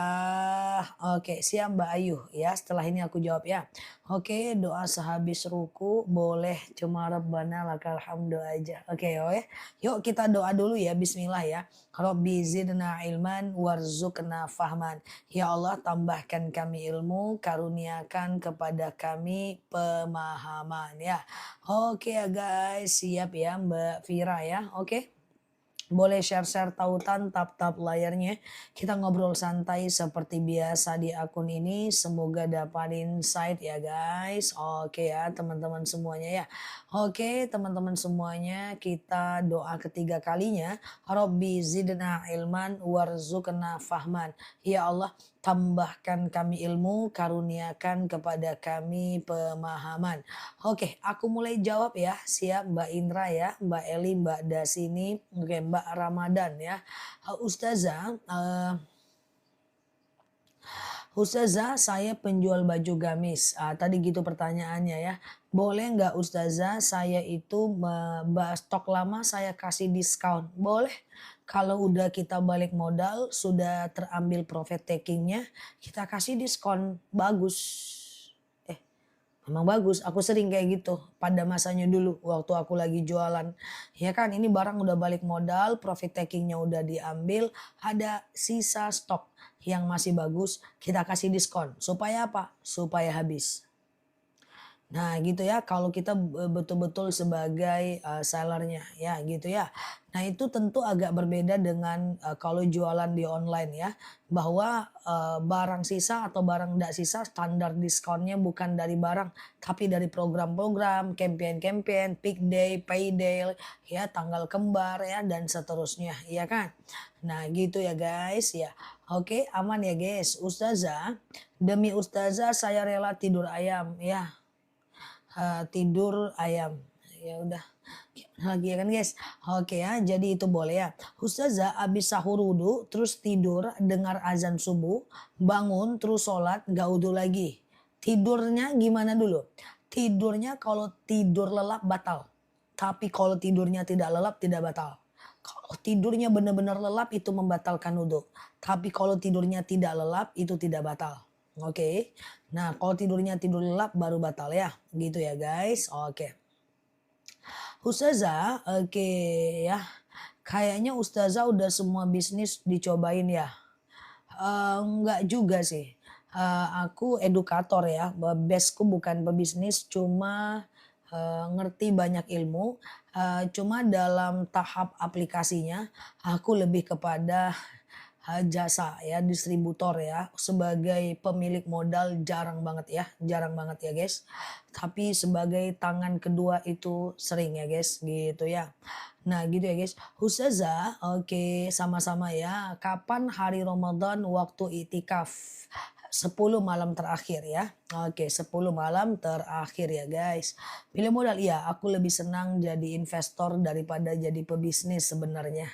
Oke siap Mbak Ayu ya. Setelah ini aku jawab ya. Oke doa sehabis ruku boleh cuma Rabbana lakal hamdu aja. Oke ya. Yuk kita doa dulu ya. Bismillah ya. Rabbi zidna ilman warzuqna fahman. Ya Allah tambahkan kami ilmu, karuniakan kepada kami pemahaman ya. Oke ya guys, siap ya Mbak Vira ya. Oke. Boleh share-share tautan tap-tap layarnya. Kita ngobrol santai seperti biasa di akun ini. Semoga dapat insight ya guys. Oke ya teman-teman semuanya ya. Oke teman-teman semuanya kita doa ketiga kalinya. Robbi zidna ilman warzuqna fahman. Ya Allah tambahkan kami ilmu, karuniakan kepada kami pemahaman. Oke, aku mulai jawab ya. Siap Mbak Indra ya, Mbak Eli, Mbak Dasini, oke Mbak Ramadan ya. Ustazah, Ustazah saya penjual baju gamis. Tadi gitu pertanyaannya ya. Boleh nggak Ustazah saya itu stok lama saya kasih diskon? Boleh. Kalau udah kita balik modal, sudah terambil profit takingnya, kita kasih diskon. Bagus. Memang bagus, aku sering kayak gitu pada masanya dulu waktu aku lagi jualan. Ya kan ini barang udah balik modal, profit takingnya udah diambil, ada sisa stok yang masih bagus, kita kasih diskon. Supaya apa? Supaya habis. Nah gitu ya kalau kita betul-betul sebagai sellernya ya gitu ya. Nah itu tentu agak berbeda dengan kalau jualan di online ya. Bahwa barang sisa atau barang tidak sisa standar diskonnya bukan dari barang tapi dari program-program, campaign-campaign, peak day, payday ya, tanggal kembar ya dan seterusnya ya kan. Nah gitu ya guys ya. Oke aman ya guys. Ustazah, demi ustazah saya rela tidur ayam ya. Tidur ayam. Ya udah lagi ya kan guys. Oke ya, jadi itu boleh ya. Ustazah abis sahur wudhu, terus tidur, dengar azan subuh, bangun, terus sholat, gak wudhu lagi. Tidurnya gimana dulu? Tidurnya kalau tidur lelap batal. Tapi kalau tidurnya tidak lelap tidak batal. Kalau tidurnya benar-benar lelap itu membatalkan wudhu. Tapi kalau tidurnya tidak lelap itu tidak batal. Oke. Nah, kalau tidurnya tidur lelap baru batal ya. Gitu ya, guys. Oke. Ustazah, oke ya. Kayaknya Ustazah udah semua bisnis dicobain ya. Enggak juga sih. Aku edukator ya. Baseku bukan pebisnis, cuma ngerti banyak ilmu. Cuma dalam tahap aplikasinya, aku lebih kepada jasa ya, distributor ya, sebagai pemilik modal jarang banget ya guys. Tapi sebagai tangan kedua itu sering ya guys, gitu ya. Nah gitu ya guys, Ustazah, oke sama-sama ya. Kapan hari Ramadan waktu itikaf? 10 malam terakhir ya. Oke, 10 malam terakhir ya guys. Pilih modal, iya aku lebih senang jadi investor daripada jadi pebisnis sebenarnya.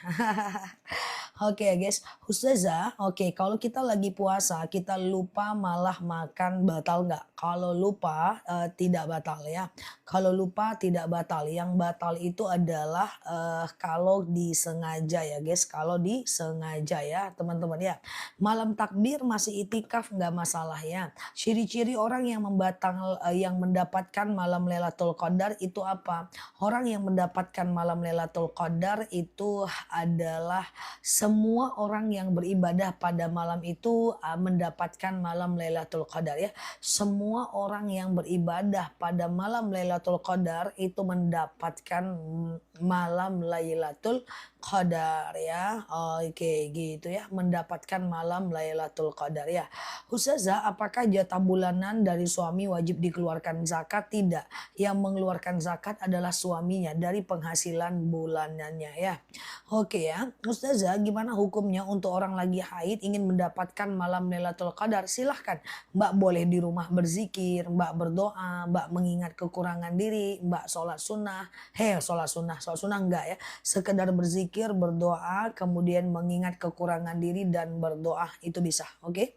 Oke ya guys, Ustazah, oke kalau kita lagi puasa, kita lupa malah makan batal nggak? Kalau lupa tidak batal ya. Kalau lupa tidak batal. Yang batal itu adalah kalau disengaja ya guys. Kalau disengaja ya teman-teman ya. Malam takbir masih itikaf nggak masalah ya. Ciri-ciri orang yang yang mendapatkan malam Lailatul Qadar itu apa? Orang yang mendapatkan malam Lailatul Qadar itu adalah semua orang yang beribadah pada malam itu mendapatkan malam Lailatul Qadar ya. Semua orang yang beribadah pada malam Lailatul Qadar itu mendapatkan malam Lailatul Qadar ya. Oke gitu ya, mendapatkan malam Lailatul Qadar ya. Ustazah, apakah jatah bulanan dari suami wajib dikeluarkan zakat? Tidak. Yang mengeluarkan zakat adalah suaminya dari penghasilan bulanannya ya. Oke ya, Ustazah, gimana hukumnya untuk orang lagi haid ingin mendapatkan malam Lailatul Qadar? Silahkan, Mbak boleh di rumah berzikir, Mbak berdoa, Mbak mengingat kekurangan diri, Mbak sholat sunnah. Sholat sunnah enggak ya. Sekedar berzikir, berdoa, kemudian mengingat kekurangan diri dan berdoa, itu bisa, oke?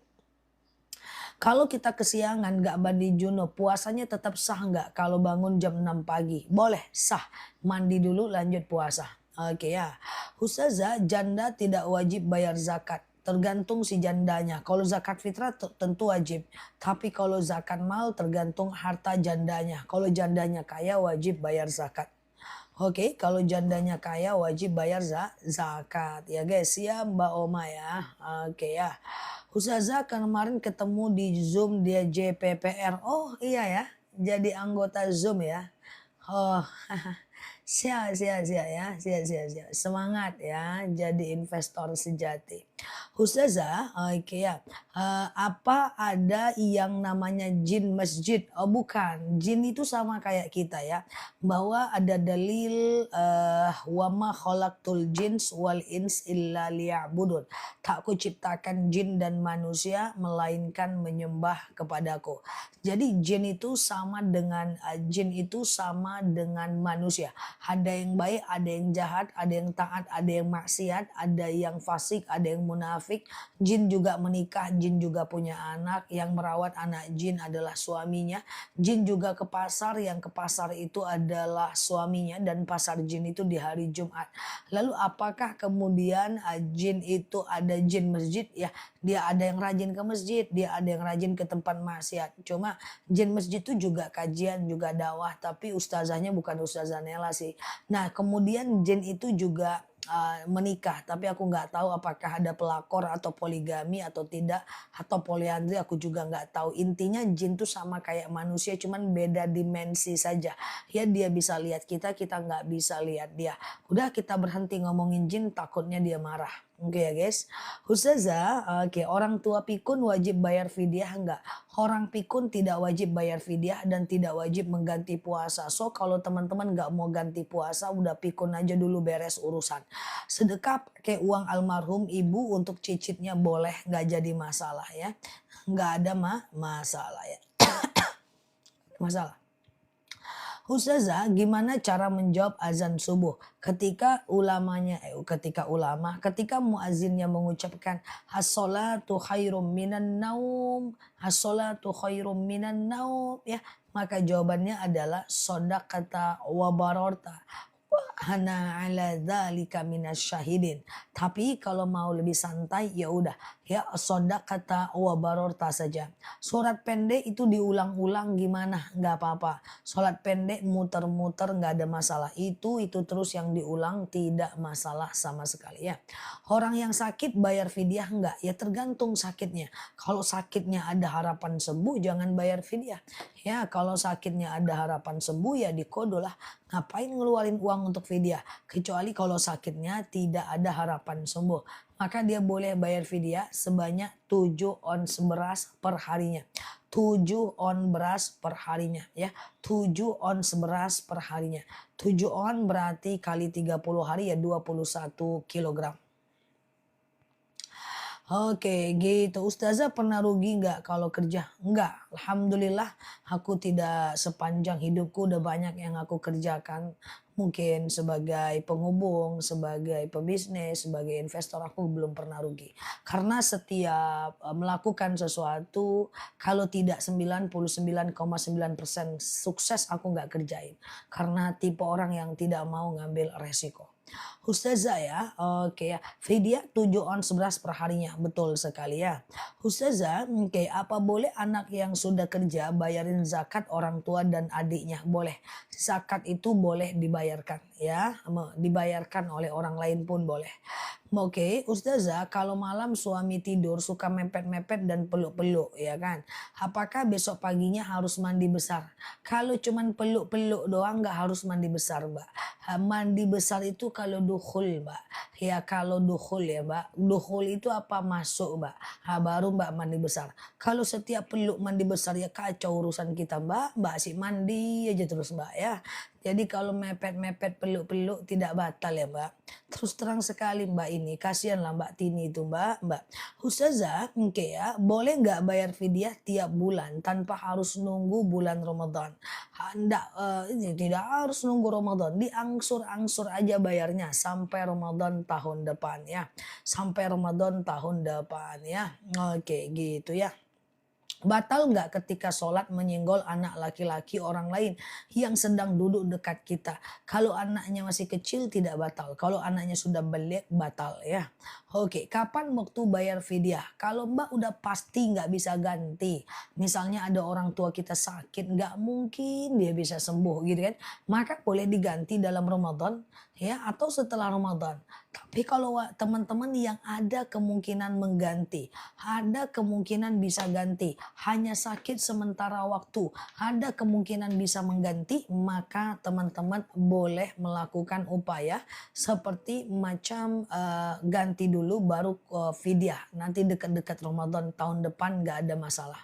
Kalau kita kesiangan nggak mandi junub, puasanya tetap sah nggak kalau bangun jam 6 pagi? Boleh, sah. Mandi dulu lanjut puasa. Oke ya. Ustazah, janda tidak wajib bayar zakat. Tergantung si jandanya. Kalau zakat fitrah tentu wajib. Tapi kalau zakat mal tergantung harta jandanya. Kalau jandanya kaya wajib bayar zakat. Oke, kalau jandanya kaya wajib bayar zakat ya guys ya Mbak Oma ya. Oke ya. Ustazah kemarin ketemu di Zoom dia JPPR. Oh iya ya, jadi anggota Zoom ya. Oh, siap, siap, siap ya, siap, siap, siap. Semangat ya, jadi investor sejati. Ustazah, oke ya. Apa ada yang namanya jin masjid? Oh bukan, jin itu sama kayak kita ya. Bahwa ada dalil wama khalaqtul jins wal ins illa liya'budun. Tak kuciptakan jin dan manusia melainkan menyembah kepadaku. Jadi jin itu sama dengan manusia. Ada yang baik, ada yang jahat, ada yang taat, ada yang maksiat, ada yang fasik, ada yang munafik. Jin juga menikah, jin juga punya anak. Yang merawat anak jin adalah suaminya. Jin juga ke pasar, yang ke pasar itu adalah suaminya, dan pasar jin itu di hari Jumat. Lalu apakah kemudian jin itu ada jin masjid? Ya, dia ada yang rajin ke masjid, dia ada yang rajin ke tempat maksiat. Cuma jin masjid itu juga kajian, juga dakwah, tapi ustazahnya bukan ustazah Nela sih. Nah, kemudian jin itu juga menikah, tapi aku nggak tahu apakah ada pelakor atau poligami atau tidak, atau poliandri aku juga nggak tahu. Intinya jin tuh sama kayak manusia, cuman beda dimensi saja. Ya dia bisa lihat kita, kita nggak bisa lihat dia. Udah kita berhenti ngomongin jin, takutnya dia marah. Oke ya guys. Ustazah, oke, orang tua pikun wajib bayar fidyah enggak? Orang pikun tidak wajib bayar fidyah dan tidak wajib mengganti puasa. So kalau teman-teman nggak mau ganti puasa, udah pikun aja dulu, beres urusan. Sedekah pakai uang almarhum ibu untuk cicitnya boleh, nggak jadi masalah ya. Nggak ada masalah ya. Masalah. Ustazah, gimana cara menjawab azan subuh ketika ketika muazinnya mengucapkan as-salatu khairum minan naum, as-salatu khairum minan naum ya, maka jawabannya adalah shadaqata wa bararta. Ana ala dzalika minasyahidin. Tapi kalau mau lebih santai ya udah ya shadaqata wa bararta saja. Surat pendek itu diulang-ulang gimana? Nggak apa-apa. Sholat pendek muter-muter nggak ada masalah. Itu terus yang diulang tidak masalah sama sekali ya. Orang yang sakit bayar fidyah nggak? Ya tergantung sakitnya. Kalau sakitnya ada harapan sembuh jangan bayar fidyah. Ya kalau sakitnya ada harapan sembuh ya dikodolah. Ngapain ngeluarin uang untuk fidyah? Kecuali kalau sakitnya tidak ada harapan sembuh. Maka dia boleh bayar fidyah sebanyak 7 ons beras per harinya. 7 on beras per harinya ya. 7 ons beras per harinya. 7 on berarti kali 30 hari ya 21 kilogram. Oke, gitu. Ustazah pernah rugi nggak kalau kerja? Enggak, alhamdulillah aku tidak sepanjang hidupku udah banyak yang aku kerjakan. Mungkin sebagai penghubung, sebagai pebisnis, sebagai investor aku belum pernah rugi. Karena setiap melakukan sesuatu kalau tidak 99,9% sukses aku nggak kerjain. Karena tipe orang yang tidak mau ngambil resiko. Ustazah ya, oke ya. Vidya 7 ons beras per harinya, betul sekali ya. Ustazah, oke, apa boleh anak yang sudah kerja bayarin zakat orang tua dan adiknya? Boleh. Zakat itu boleh dibayarkan ya, dibayarkan oleh orang lain pun boleh. Oke, Ustazah, kalau malam suami tidur suka mepet-mepet dan peluk-peluk, ya kan? Apakah besok paginya harus mandi besar? Kalau cuman peluk-peluk doang nggak harus mandi besar, Mbak. Mandi besar itu kalau dukhul, Mbak. Ya kalau dukhul ya, Mbak. Dukhul itu apa masuk, Mbak. Baru Mbak mandi besar. Kalau setiap peluk mandi besar ya kacau urusan kita, Mbak. Mbak sih mandi aja terus, Mbak ya. Jadi kalau mepet-mepet peluk-peluk tidak batal ya, Mbak. Terus terang sekali Mbak ini, kasihanlah Mbak Tini itu Mbak. Ustazah, oke ya, boleh nggak bayar fidyah tiap bulan tanpa harus nunggu bulan Ramadan? Enggak, ini tidak harus nunggu Ramadan, diangsur-angsur aja bayarnya sampai Ramadan tahun depan ya. Sampai Ramadan tahun depan ya. Oke, gitu ya. Batal nggak ketika sholat menyenggol anak laki-laki orang lain yang sedang duduk dekat kita? Kalau anaknya masih kecil tidak batal. Kalau anaknya sudah balik batal ya. Oke, kapan waktu bayar fidyah? Kalau Mbak udah pasti nggak bisa ganti. Misalnya ada orang tua kita sakit, nggak mungkin dia bisa sembuh gitu kan. Maka boleh diganti dalam Ramadan ya atau setelah Ramadan. Tapi kalau teman-teman yang ada kemungkinan mengganti, ada kemungkinan bisa ganti, hanya sakit sementara waktu, ada kemungkinan bisa mengganti, maka teman-teman boleh melakukan upaya seperti macam ganti dulu baru fidyah. Nanti dekat-dekat Ramadan tahun depan nggak ada masalah.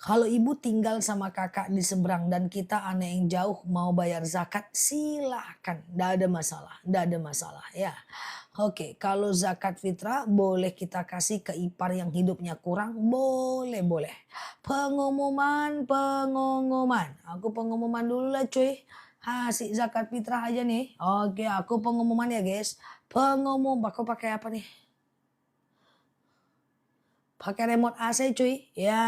Kalau ibu tinggal sama kakak di seberang dan kita anak yang jauh mau bayar zakat, silahkan. Nggak ada masalah, nggak ada masalah ya. Oke, kalau zakat fitrah boleh kita kasih ke ipar yang hidupnya kurang, boleh, boleh. Pengumuman, pengumuman. Aku pengumuman dulu lah cuy. Kasih zakat fitrah aja nih. Oke, aku pengumuman ya guys. Aku pakai apa nih? Pakai remote AC cuy. Ya,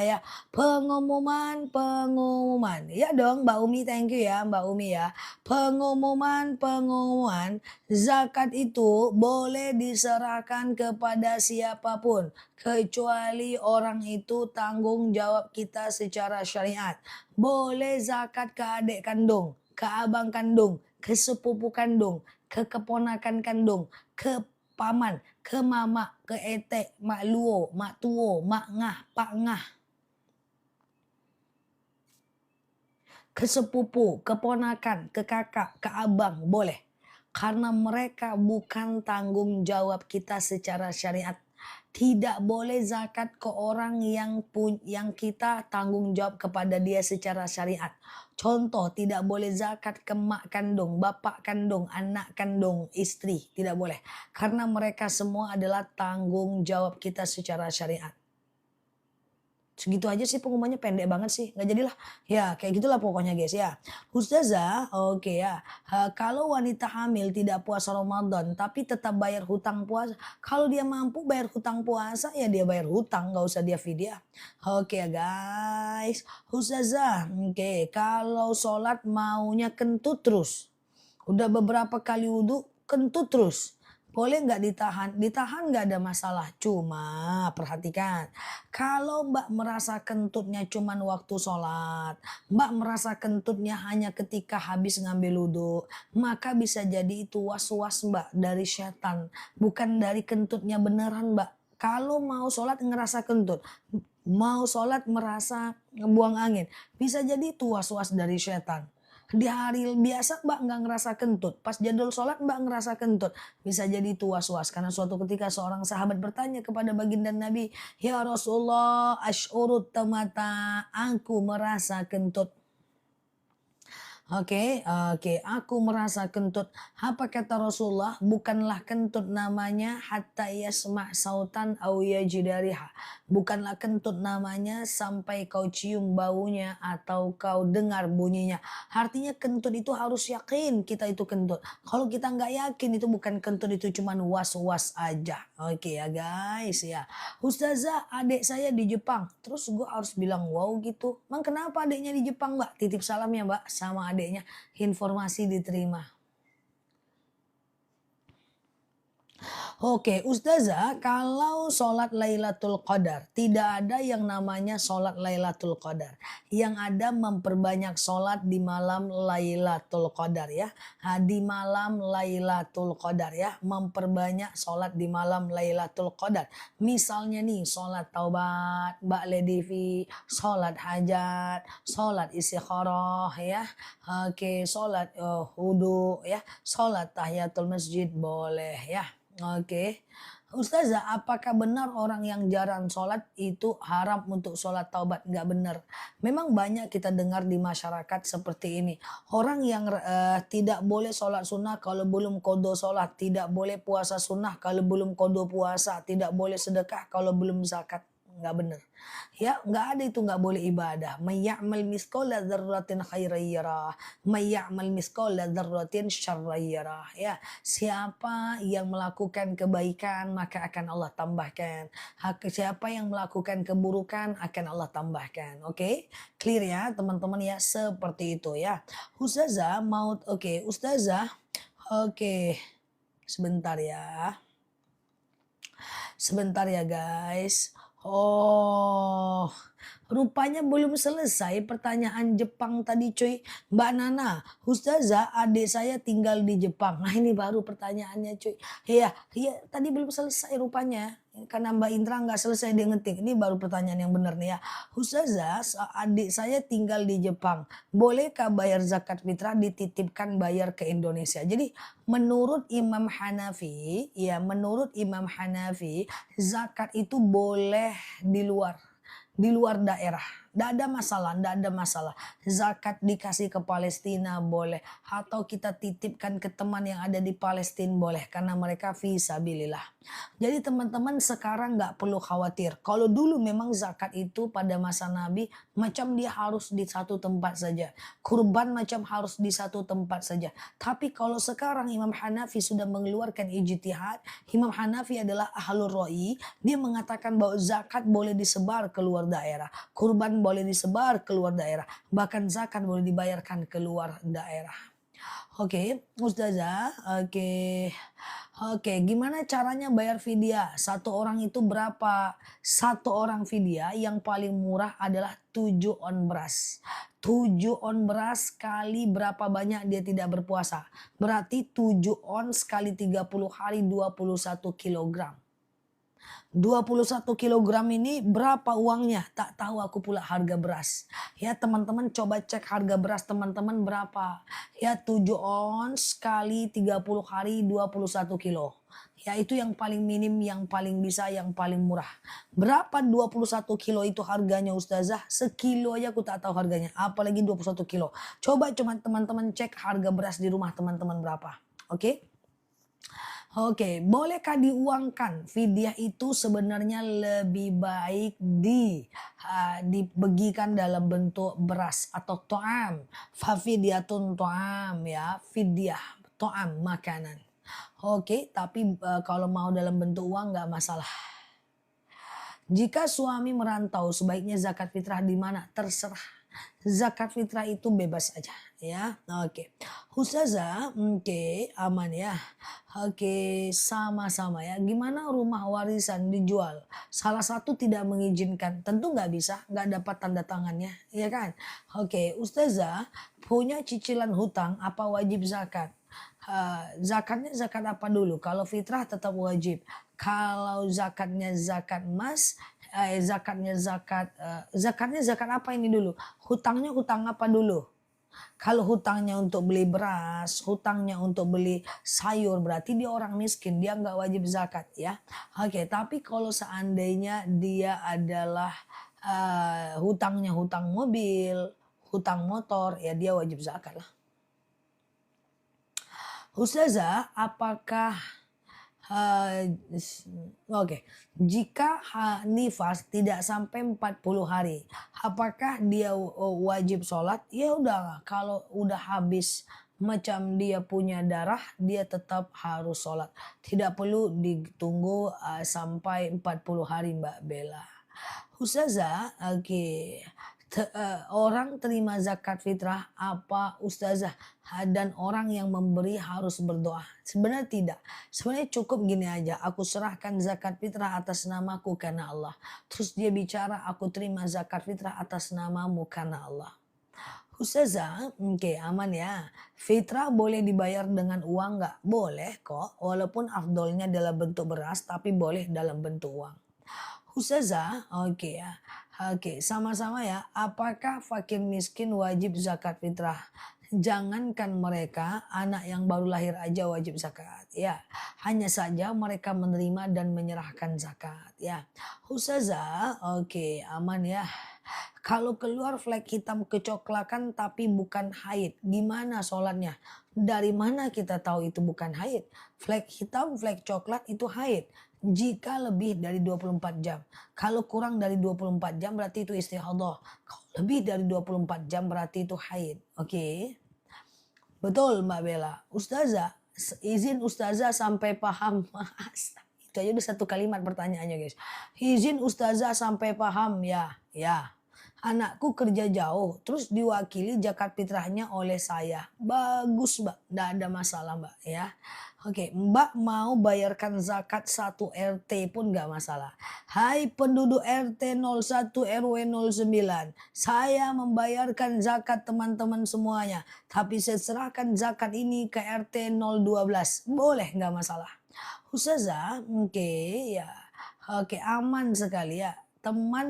ya. Pengumuman, pengumuman. Ya dong Mbak Umi, thank you ya Mbak Umi ya. Pengumuman, pengumuman. Zakat itu boleh diserahkan kepada siapapun. Kecuali orang itu tanggung jawab kita secara syariat. Boleh zakat ke adik kandung, ke abang kandung, ke sepupu kandung, ke keponakan kandung, ke paman, ke mama, ke etek, mak luo, mak tuo, mak ngah, pak ngah, ke sepupu, keponakan, ke kakak, ke abang, boleh. Karena mereka bukan tanggung jawab kita secara syariat. Tidak boleh zakat ke orang yang kita tanggung jawab kepada dia secara syariat. Contoh, tidak boleh zakat ke mak kandung, bapak kandung, anak kandung, istri. Tidak boleh. Karena mereka semua adalah tanggung jawab kita secara syariat. Segitu aja sih pengumumannya pendek banget sih, nggak jadilah. Ya kayak gitulah pokoknya guys ya. Ustazah, oke ya. Kalau wanita hamil tidak puasa Ramadan tapi tetap bayar hutang puasa. Kalau dia mampu bayar hutang puasa ya dia bayar hutang, nggak usah dia fidyah. Oke ya guys. Ustazah, oke, kalau sholat maunya kentut terus. Udah beberapa kali wudhu kentut terus. Boleh nggak ditahan? Ditahan nggak ada masalah. Cuma perhatikan, kalau Mbak merasa kentutnya cuman waktu sholat, Mbak merasa kentutnya hanya ketika habis ngambil wudhu, maka bisa jadi itu was-was Mbak dari setan, bukan dari kentutnya beneran Mbak. Kalau mau sholat ngerasa kentut, mau sholat merasa buang angin, bisa jadi itu was-was dari setan. Di hari biasa Mbak nggak ngerasa kentut. Pas jadwal sholat Mbak ngerasa kentut. Bisa jadi itu was-was. Karena suatu ketika seorang sahabat bertanya kepada baginda Nabi. Ya Rasulullah, ash'urut tamata. Aku merasa kentut. Oke, aku merasa kentut. Apa kata Rasulullah? Bukanlah kentut namanya hatta yasma' sautan aw yajidariha. Bukanlah kentut namanya sampai kau cium baunya atau kau dengar bunyinya. Artinya kentut itu harus yakin kita itu kentut. Kalau kita nggak yakin itu bukan kentut, itu cuman was-was aja. Oke ya guys ya. Ustazah, adik saya di Jepang. Terus gue harus bilang wow gitu. Emang kenapa adiknya di Jepang, Mbak? Titip salam ya, Mbak, sama adiknya. Informasi diterima. Oke, Ustazah, kalau sholat Lailatul Qadar, tidak ada yang namanya sholat Lailatul Qadar. Yang ada memperbanyak sholat di malam Lailatul Qadar ya. Di malam Lailatul Qadar ya. Memperbanyak sholat di malam Lailatul Qadar. Misalnya nih, sholat taubat, Mbak Ledivi, sholat hajat, sholat istikharah ya. Oke, sholat wudu ya. Sholat tahiyatul masjid boleh ya. Oke. Ustazah, apakah benar orang yang jarang sholat itu haram untuk sholat taubat? Nggak benar. Memang banyak kita dengar di masyarakat seperti ini. Orang yang tidak boleh sholat sunnah kalau belum kodo sholat. Tidak boleh puasa sunnah kalau belum kodo puasa. Tidak boleh sedekah kalau belum zakat. Nggak benar. Ya, nggak ada itu, nggak boleh ibadah. Mayya'mal misqala dzarratin khairan yarah, mayya'mal misqala dzarratin syarran yarah. Ya, siapa yang melakukan kebaikan maka akan Allah tambahkan. Siapa yang melakukan keburukan akan Allah tambahkan. Oke? Clear ya, teman-teman ya, seperti itu ya. Ustazah mau oke, Ustazah. Oke. Sebentar ya. Sebentar ya guys. Oh, rupanya belum selesai pertanyaan Jepang tadi cuy. Mbak Nana, Ustazah, adik saya tinggal di Jepang. Nah ini baru pertanyaannya cuy. Iya, tadi belum selesai rupanya. Karena Mbak Indra nggak selesai dia ngetik. Ini baru pertanyaan yang benar nih ya. Ustazah, adik saya tinggal di Jepang. Bolehkah bayar zakat fitrah dititipkan bayar ke Indonesia? Jadi menurut Imam Hanafi, ya menurut Imam Hanafi, zakat itu boleh di luar daerah. Tidak ada masalah, tidak ada masalah. Zakat dikasih ke Palestina boleh. Atau kita titipkan ke teman yang ada di Palestina boleh. Karena mereka fisabilillah. Jadi teman-teman sekarang nggak perlu khawatir. Kalau dulu memang zakat itu pada masa Nabi macam dia harus di satu tempat saja. Kurban macam harus di satu tempat saja. Tapi kalau sekarang Imam Hanafi sudah mengeluarkan ijtihad. Imam Hanafi adalah ahlur ra'i. Dia mengatakan bahwa zakat boleh disebar keluar daerah. Kurban boleh disebar keluar daerah. Bahkan zakat boleh dibayarkan keluar daerah. Oke, Ustazah. Oke, gimana caranya bayar fidyah? Satu orang itu berapa? Satu orang fidyah yang paling murah adalah 7 on beras. 7 on beras kali berapa banyak dia tidak berpuasa. Berarti 7 on sekali 30 hari 21 kilogram. 21 kilogram ini berapa uangnya? Tak tahu aku pula harga beras. Ya teman-teman coba cek harga beras teman-teman berapa. Ya 7 ons kali 30 hari 21 kilo. Ya itu yang paling minim, yang paling bisa, yang paling murah. Berapa 21 kilo itu harganya Ustazah? Sekilo aja aku tak tahu harganya. Apalagi 21 kilo. Coba teman-teman cek harga beras di rumah teman-teman berapa. Oke? Oke, bolehkah diuangkan? Fidyah itu sebenarnya lebih baik dibagikan dalam bentuk beras atau to'am. Fafidyatun to'am ya, fidyah, to'am, makanan. Oke, tapi kalau mau dalam bentuk uang nggak masalah. Jika suami merantau, sebaiknya zakat fitrah di mana? Terserah. Zakat fitrah itu bebas aja ya. Oke. Ustazah, oke, aman ya. Oke, sama-sama ya. Gimana rumah warisan dijual? Salah satu tidak mengizinkan. Tentu nggak bisa, nggak dapat tanda tangannya, ya kan? Oke, Ustazah, punya cicilan hutang apa wajib zakat? Zakatnya zakat apa dulu? Kalau fitrah tetap wajib. Kalau zakatnya zakat emas, zakatnya zakat apa ini dulu? Hutangnya hutang apa dulu? Kalau hutangnya untuk beli beras, hutangnya untuk beli sayur, berarti dia orang miskin, dia nggak wajib zakat ya. Oke, tapi kalau seandainya dia adalah hutangnya hutang mobil, hutang motor, ya dia wajib zakat lah. Ustazah, apakah oke, jika nifas tidak sampai 40 hari, apakah dia wajib sholat? Ya udah, kalau udah habis macam dia punya darah, dia tetap harus sholat. Tidak perlu ditunggu sampai 40 hari Mbak Bella. Ustazah, oke. Orang terima zakat fitrah apa Ustazah? Dan orang yang memberi harus berdoa. Sebenarnya tidak. Sebenarnya cukup gini aja. Aku serahkan zakat fitrah atas namaku karena Allah. Terus dia bicara, aku terima zakat fitrah atas namamu karena Allah. Ustazah, oke aman ya. Fitrah boleh dibayar dengan uang nggak? Boleh kok. Walaupun afdolnya dalam bentuk beras, tapi boleh dalam bentuk uang. Ustazah, oke ya. Oke, sama-sama ya. Apakah fakir miskin wajib zakat fitrah? Jangankan mereka, anak yang baru lahir aja wajib zakat. Ya, hanya saja mereka menerima dan menyerahkan zakat. Ya, Ustazah, oke, aman ya. Kalau keluar flek hitam kecoklatan tapi bukan haid, gimana sholatnya? Dari mana kita tahu itu bukan haid? Flek hitam, flek coklat itu haid. Jika lebih dari 24 jam. Kalau kurang dari 24 jam berarti itu istihadah. Kalau lebih dari 24 jam berarti itu haid. Oke. Betul Mbak Bella. Ustazah, izin Ustazah sampai paham. Itu aja udah satu kalimat pertanyaannya guys. Izin Ustazah sampai paham ya. Ya. Anakku kerja jauh, terus diwakili zakat fitrahnya oleh saya. Bagus mbak, tidak ada masalah mbak ya. Oke, mbak mau bayarkan zakat 1 RT pun nggak masalah. Hai penduduk RT 01 RW 09, saya membayarkan zakat teman-teman semuanya. Tapi saya serahkan zakat ini ke RT 012, boleh nggak masalah. Ustazah, oke ya. Oke, aman sekali ya. Tempat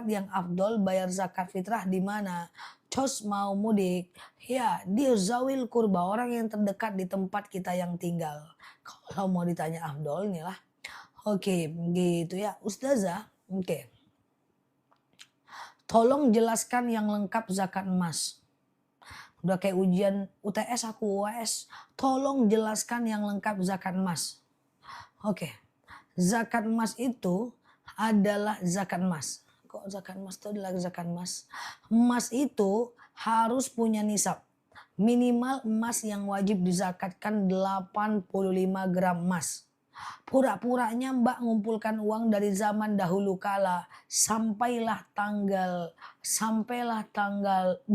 yang afdol bayar zakat fitrah di mana? Cos mau mudik, ya di zawil kurba, orang yang terdekat di tempat kita yang tinggal. Kalau mau ditanya afdol nih lah. Oke, gitu ya. Ustazah, oke. Tolong jelaskan yang lengkap zakat emas. Udah kayak ujian UTS aku UAS. Tolong jelaskan yang lengkap zakat emas. Oke. Zakat emas itu adalah zakat emas. Kok zakat emas itu adalah zakat emas? Emas itu harus punya nisab. Minimal emas yang wajib dizakatkan 85 gram emas. Pura-puranya Mbak ngumpulkan uang dari zaman dahulu kala sampailah tanggal 12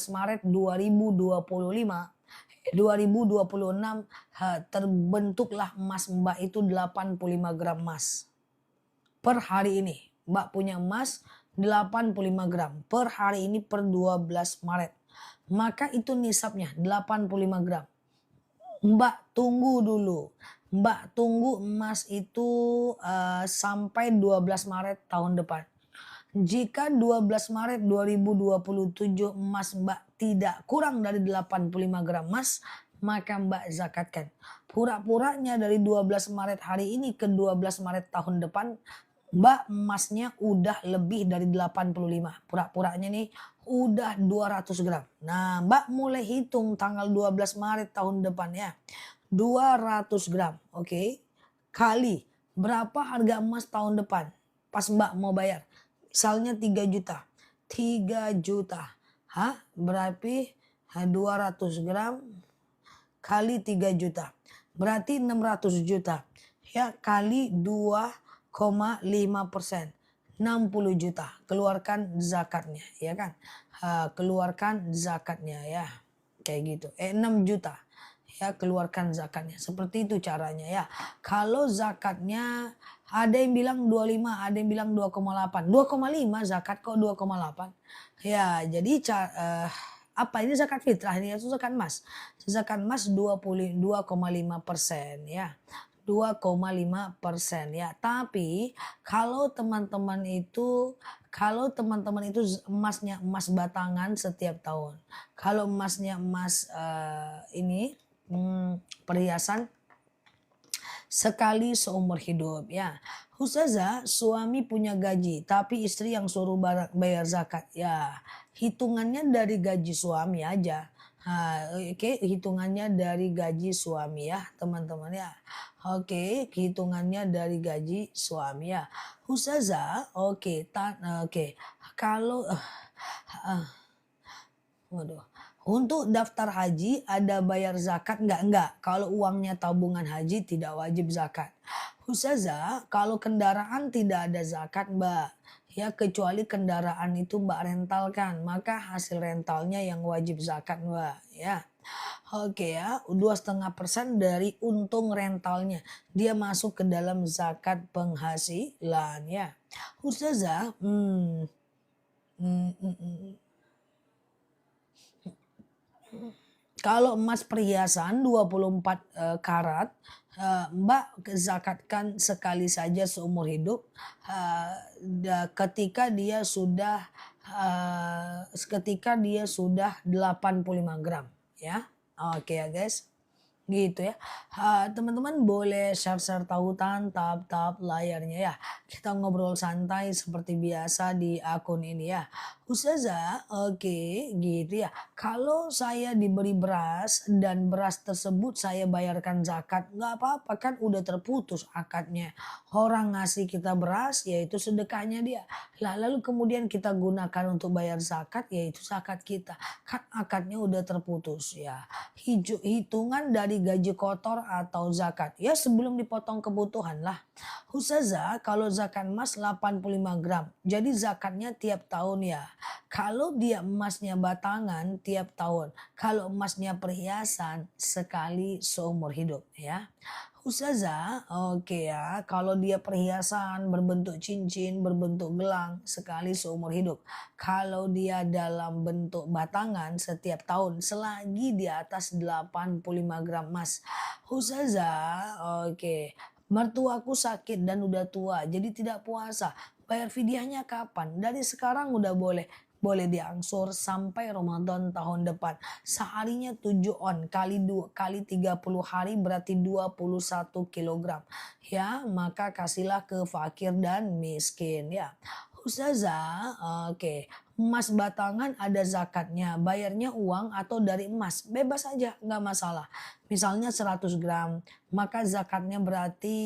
Maret 2025 2026 terbentuklah emas Mbak itu 85 gram emas. Per hari ini Mbak punya emas 85 gram per hari ini per 12 Maret. Maka itu nisabnya 85 gram. Mbak tunggu dulu. Mbak tunggu emas itu sampai 12 Maret tahun depan. Jika 12 Maret 2027 emas Mbak tidak kurang dari 85 gram emas, maka Mbak zakatkan. Pura-puranya dari 12 Maret hari ini ke 12 Maret tahun depan, Mbak emasnya udah lebih dari 85. Pura-puranya nih udah 200 gram. Nah Mbak mulai hitung tanggal 12 Maret tahun depan ya. 200 gram, oke. Kali berapa harga emas tahun depan pas Mbak mau bayar. Misalnya 3 juta. 3 juta. Berarti 200 gram kali 3 juta. Berarti 600 juta. Ya kali 2,5%. 60 juta. Keluarkan zakatnya ya kan. Keluarkan zakatnya ya. Kayak gitu. 6 juta. Ya keluarkan zakatnya. Seperti itu caranya ya. Kalau zakatnya ada yang bilang 25, ada yang bilang 2,8. 2,5 zakat kok 2,8. Ya, jadi apa ini zakat fitrah ini itu zakat emas. Zakat emas 22,5% ya. 2,5% ya. Tapi kalau teman-teman itu emasnya emas batangan setiap tahun. Kalau emasnya emas perhiasan sekali seumur hidup ya. Ustazah, suami punya gaji tapi istri yang suruh bayar zakat. Ya, hitungannya dari gaji suami aja. Oke, hitungannya dari gaji suami ya, teman-teman ya. Oke, hitungannya dari gaji suami ya. Ustazah, oke, oke. Kalau eh, waduh. Untuk daftar haji ada bayar zakat nggak? Nggak. Kalau uangnya tabungan haji tidak wajib zakat. Ustazah, kalau kendaraan tidak ada zakat Mbak. Ya kecuali kendaraan itu Mbak rentalkan, maka hasil rentalnya yang wajib zakat Mbak. Ya. Oke ya, 2,5% dari untung rentalnya. Dia masuk ke dalam zakat penghasilan ya. Ustazah, hmm, hmm, hmm. Kalau emas perhiasan 24 karat, Mbak zakatkan sekali saja seumur hidup, ketika dia sudah 85 gram ya. Oke ya guys. Gitu ya. Teman-teman boleh share-share tautan, tap-tap layarnya ya. Kita ngobrol santai seperti biasa di akun ini ya. Ustazah, oke gitu ya. Kalau saya diberi beras dan beras tersebut saya bayarkan zakat, nggak apa-apa kan udah terputus akadnya. Orang ngasih kita beras yaitu sedekahnya dia. Lah lalu kemudian kita gunakan untuk bayar zakat yaitu zakat kita. Kan akadnya udah terputus ya. Hitungan dari gaji kotor atau zakat. Ya sebelum dipotong kebutuhan lah. Ustazah kalau zakat emas 85 gram. Jadi zakatnya tiap tahun ya. Kalau dia emasnya batangan tiap tahun. Kalau emasnya perhiasan sekali seumur hidup ya. Ustazah, oke ya, kalau dia perhiasan berbentuk cincin, berbentuk gelang sekali seumur hidup. Kalau dia dalam bentuk batangan setiap tahun selagi di atas 85 gram emas. Ustazah, oke. Mertuaku sakit dan udah tua, jadi tidak puasa. Bayar fidyahnya kapan? Dari sekarang udah boleh. Boleh diangsur sampai Ramadan tahun depan. Seharinya 7 on kali 2 kali 30 hari berarti 21 kilogram. Ya, maka kasihlah ke fakir dan miskin ya. Ustazah, oke. Emas batangan ada zakatnya, bayarnya uang atau dari emas, bebas aja, nggak masalah. Misalnya 100 gram, maka zakatnya berarti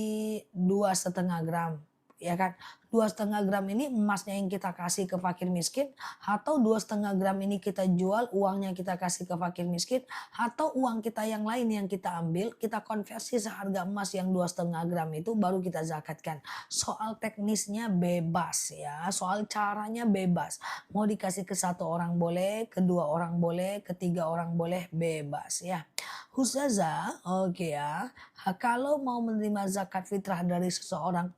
2,5 gram. Ya kan, 2,5 gram ini emasnya yang kita kasih ke fakir miskin, atau 2,5 gram ini kita jual uangnya kita kasih ke fakir miskin, atau uang kita yang lain yang kita ambil kita konversi seharga emas yang 2,5 gram itu baru kita zakatkan. Soal teknisnya bebas ya, soal caranya bebas. Mau dikasih ke satu orang boleh, kedua orang boleh, ketiga orang boleh, bebas ya. Ustazah, oke ya. Kalau mau menerima zakat fitrah dari seseorang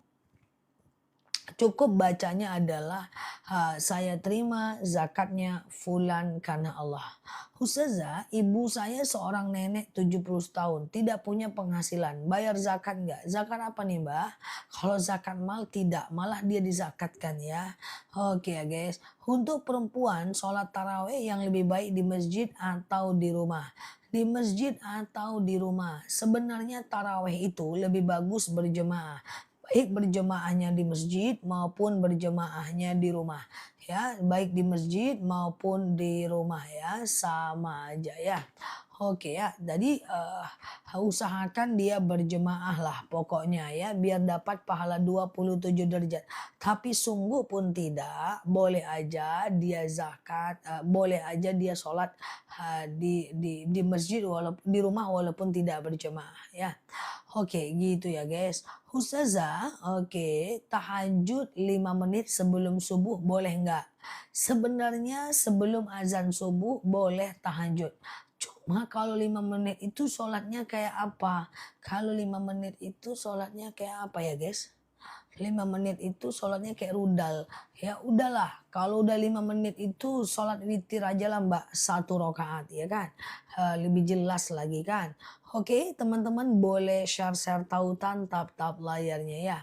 cukup bacanya adalah saya terima zakatnya fulan karena Allah. Ustazah, ibu saya seorang nenek 70 tahun, tidak punya penghasilan. Bayar zakat nggak? Zakat apa nih mbak? Kalau zakat mal tidak, malah dia dizakatkan ya. Oke ya guys, untuk perempuan sholat taraweh yang lebih baik di masjid atau di rumah. Di masjid atau di rumah. Sebenarnya taraweh itu lebih bagus berjemaah. Baik berjemaahnya di masjid maupun berjemaahnya di rumah. Ya, baik di masjid maupun di rumah ya, sama aja ya. Oke ya, jadi usahakan dia berjemaah lah pokoknya ya, biar dapat pahala 27 derajat. Tapi sungguh pun tidak, boleh aja dia zakat, boleh aja dia sholat di masjid walaupun di rumah walaupun tidak berjemaah ya. Oke gitu ya guys. Ustazah, oke, tahajud 5 menit sebelum subuh boleh nggak? Sebenarnya sebelum azan subuh boleh tahajud. Cuma kalau 5 menit itu sholatnya kayak apa? Kalau 5 menit itu sholatnya kayak apa ya guys? 5 menit itu sholatnya kayak rudal. Ya udahlah, kalau udah 5 menit itu sholat witir aja lah mbak, 1 rakaat ya kan. Lebih jelas lagi kan. Oke teman-teman boleh share-share tautan tap-tap layarnya ya.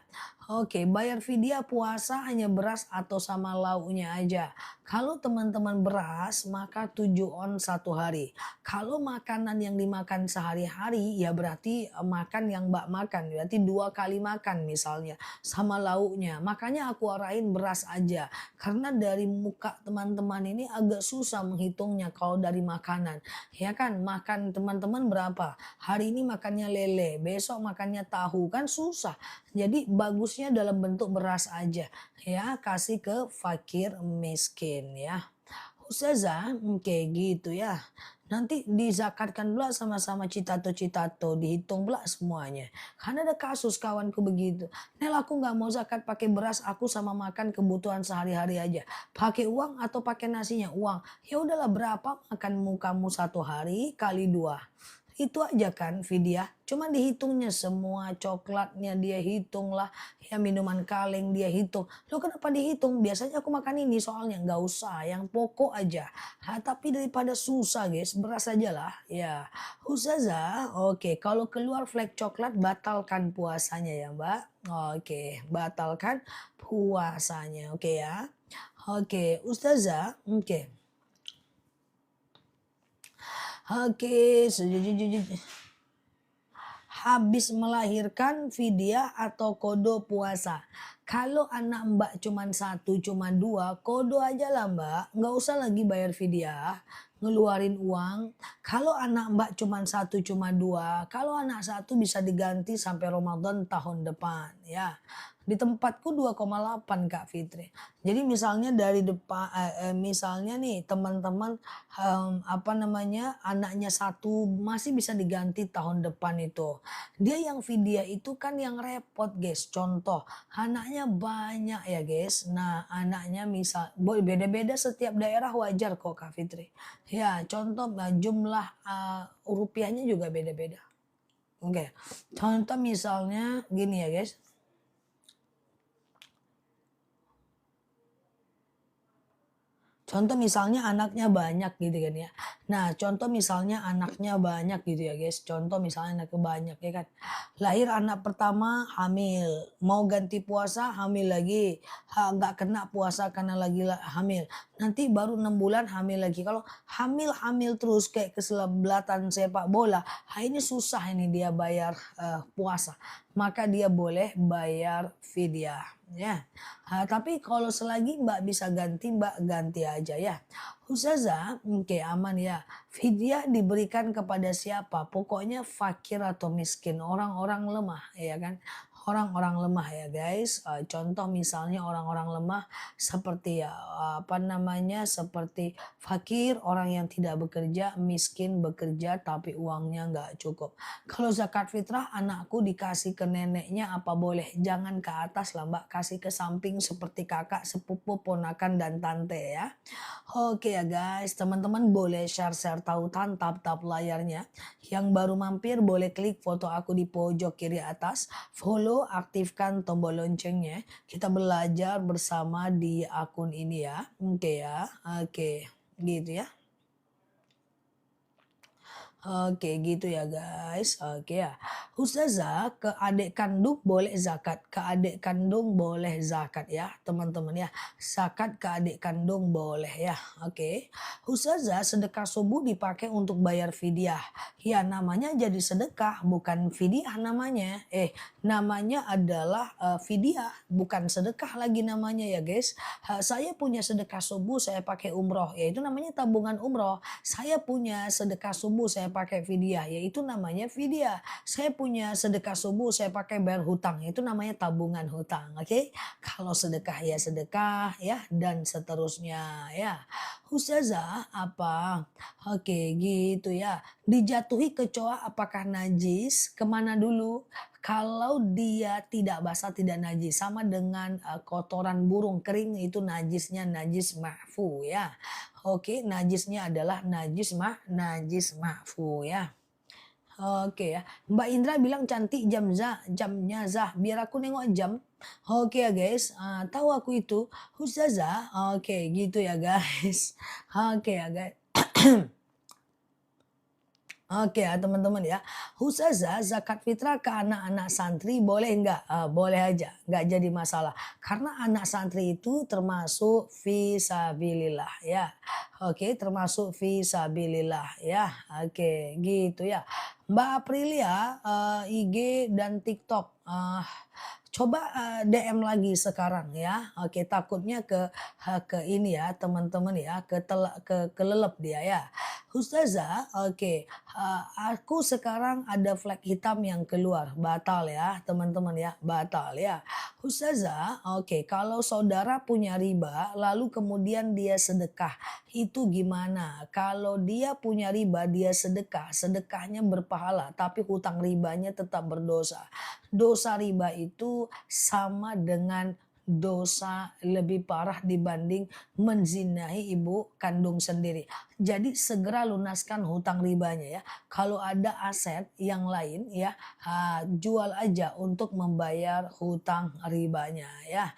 Oke, bayar vidya puasa hanya beras atau sama lauknya aja. Kalau teman-teman beras, maka 7 on 1 hari. Kalau makanan yang dimakan sehari-hari, ya berarti makan yang Mbak makan. Berarti 2 kali makan misalnya, sama lauknya. Makanya aku arahin beras aja. Karena dari muka teman-teman ini agak susah menghitungnya kalau dari makanan. Ya kan, makan teman-teman berapa? Hari ini makannya lele, besok makannya tahu. Kan susah. Jadi bagusnya dalam bentuk beras aja ya, kasih ke fakir miskin ya. Ustazah, kayak gitu ya. Nanti dizakatkan pula sama-sama citato-citato, dihitung pula semuanya. Karena ada kasus kawanku begitu. Nel aku nggak mau zakat pakai beras, aku sama makan kebutuhan sehari-hari aja. Pakai uang atau pakai nasinya? Uang. Ya udahlah berapa makan kamu 1 hari kali 2. Itu aja kan vidya, cuma dihitungnya semua coklatnya dia hitung lah, ya minuman kaleng dia hitung. Lo kenapa dihitung? Biasanya aku makan ini soalnya nggak usah, yang pokok aja. Tapi daripada susah guys, beras aja lah. Ya, Ustazah, oke. Kalau keluar flek coklat batalkan puasanya ya Mbak. Oke, batalkan puasanya. Oke ya. Oke, Ustazah, oke. Oke, habis melahirkan vidya atau kodo puasa. Kalau anak Mbak cuma 1, cuma 2, kodo aja lah Mbak. Nggak usah lagi bayar vidya, ngeluarin uang. Kalau anak Mbak cuma 1, cuma 2, kalau anak 1 bisa diganti sampai Ramadan tahun depan ya. Di tempatku 2,8 Kak Fitri. Jadi misalnya dari depan, misalnya nih teman-teman apa namanya anaknya 1 masih bisa diganti tahun depan itu. Dia yang vidya itu kan yang repot guys. Contoh anaknya banyak ya guys. Nah anaknya misal beda-beda setiap daerah wajar kok Kak Fitri. Ya contoh jumlah rupiahnya juga beda-beda. Oke. Contoh misalnya gini ya guys. Contoh misalnya anaknya banyak gitu kan ya. Nah contoh misalnya anaknya banyak gitu ya guys. Contoh misalnya anaknya banyak ya kan. Lahir anak pertama hamil. Mau ganti puasa hamil lagi. Nggak kena puasa karena lagi hamil. Nanti baru 6 bulan hamil lagi. Kalau hamil-hamil terus kayak keselebelatan sepak bola. Ini susah ini dia bayar puasa. Maka dia boleh bayar fidyah ya. Tapi kalau selagi Mbak bisa ganti, Mbak ganti aja ya. Ustazah, oke aman ya. Fidyah diberikan kepada siapa? Pokoknya fakir atau miskin, orang-orang lemah ya kan. Orang-orang lemah ya guys. Contoh misalnya orang-orang lemah seperti ya apa namanya seperti fakir, orang yang tidak bekerja, miskin bekerja tapi uangnya nggak cukup. Kalau zakat fitrah anakku dikasih ke neneknya apa boleh? Jangan ke atas lah Mbak, kasih ke samping seperti kakak, sepupu, ponakan dan tante ya. Oke ya guys, teman-teman boleh share-share tautan tap-tap layarnya. Yang baru mampir boleh klik foto aku di pojok kiri atas, follow, aktifkan tombol loncengnya. Kita belajar bersama di akun ini ya. Oke ya, oke gitu ya. Oke gitu ya guys. Oke ya. Ustazah ke adik kandung boleh zakat. Ke adik kandung boleh zakat ya teman-teman ya. Zakat ke adik kandung boleh ya. Oke. Ustazah sedekah subuh dipakai untuk bayar fidyah. Ya namanya jadi sedekah bukan fidyah namanya. Namanya adalah fidyah bukan sedekah lagi namanya ya guys. Saya punya sedekah subuh saya pakai umroh. Ya itu namanya tabungan umroh. Saya punya sedekah subuh saya pakai fidyah, yaitu namanya fidyah. Saya punya sedekah subuh saya pakai bayar hutang, itu namanya tabungan hutang. Oke. Kalau sedekah ya sedekah ya dan seterusnya ya. Ustazah apa? Oke gitu ya. Dijatuhi kecoa apakah najis? Kemana dulu? Kalau dia tidak basah tidak najis sama dengan kotoran burung kering itu najisnya najis mahfu ya. Oke, najisnya adalah najis mahfu ya. Oke ya. Mbak Indra bilang cantik jamnya Zah. Biar aku nengok jam. Oke ya guys. Tahu aku itu Ustazah. Oke, gitu ya guys. Oke ya guys. Oke ya teman-teman ya. Ustazah zakat fitrah ke anak-anak santri boleh nggak? Boleh aja, nggak jadi masalah. Karena anak santri itu termasuk fisabilillah ya. Oke, termasuk fisabilillah ya. Oke, gitu ya. Mbak Aprilia, IG dan TikTok. Coba DM lagi sekarang ya. Oke, takutnya ke ini ya teman-teman ya, kelelep dia ya. Ustazah, oke, aku sekarang ada flek hitam yang keluar, batal ya teman-teman ya, batal ya. Ustazah, oke, kalau saudara punya riba lalu kemudian dia sedekah, itu gimana? Kalau dia punya riba dia sedekah, sedekahnya berpahala tapi hutang ribanya tetap berdosa. Dosa riba itu sama dengan dosa lebih parah dibanding menzinahi ibu kandung sendiri. Jadi segera lunaskan hutang ribanya ya. Kalau ada aset yang lain ya, jual aja untuk membayar hutang ribanya ya.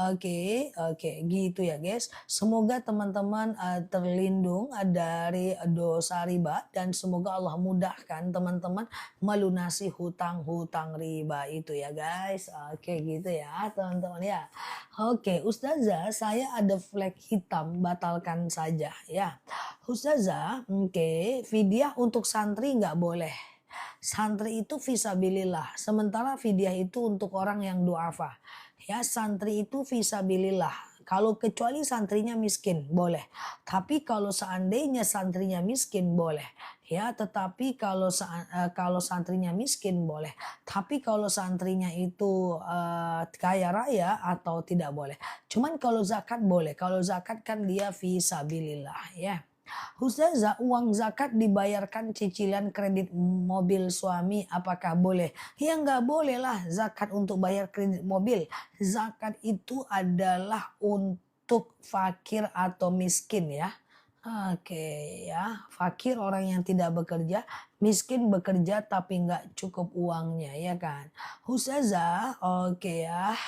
Oke, oke, gitu ya guys. Semoga teman-teman terlindung dari dosa riba dan semoga Allah mudahkan teman-teman melunasi hutang-hutang riba itu ya guys. Oke gitu ya teman-teman ya. Oke Ustazah, saya ada flek hitam, batalkan saja ya. Ustazah, oke, fidyah untuk santri nggak boleh. Santri itu fisabilillah, sementara fidyah itu untuk orang yang duafa. Ya, santri itu fisabilillah. Kalau kecuali santrinya miskin, boleh. Tapi kalau seandainya santrinya miskin, boleh. Ya, tetapi kalau santrinya miskin, boleh. Tapi kalau santrinya itu kaya raya atau tidak boleh. Cuman kalau zakat boleh. Kalau zakat kan dia fisabilillah ya. Ustazah, uang zakat dibayarkan cicilan kredit mobil suami apakah boleh? Ya nggak boleh lah zakat untuk bayar kredit mobil. Zakat itu adalah untuk fakir atau miskin ya. Oke ya, fakir orang yang tidak bekerja, miskin bekerja tapi nggak cukup uangnya ya kan. Ustazah, oke ya.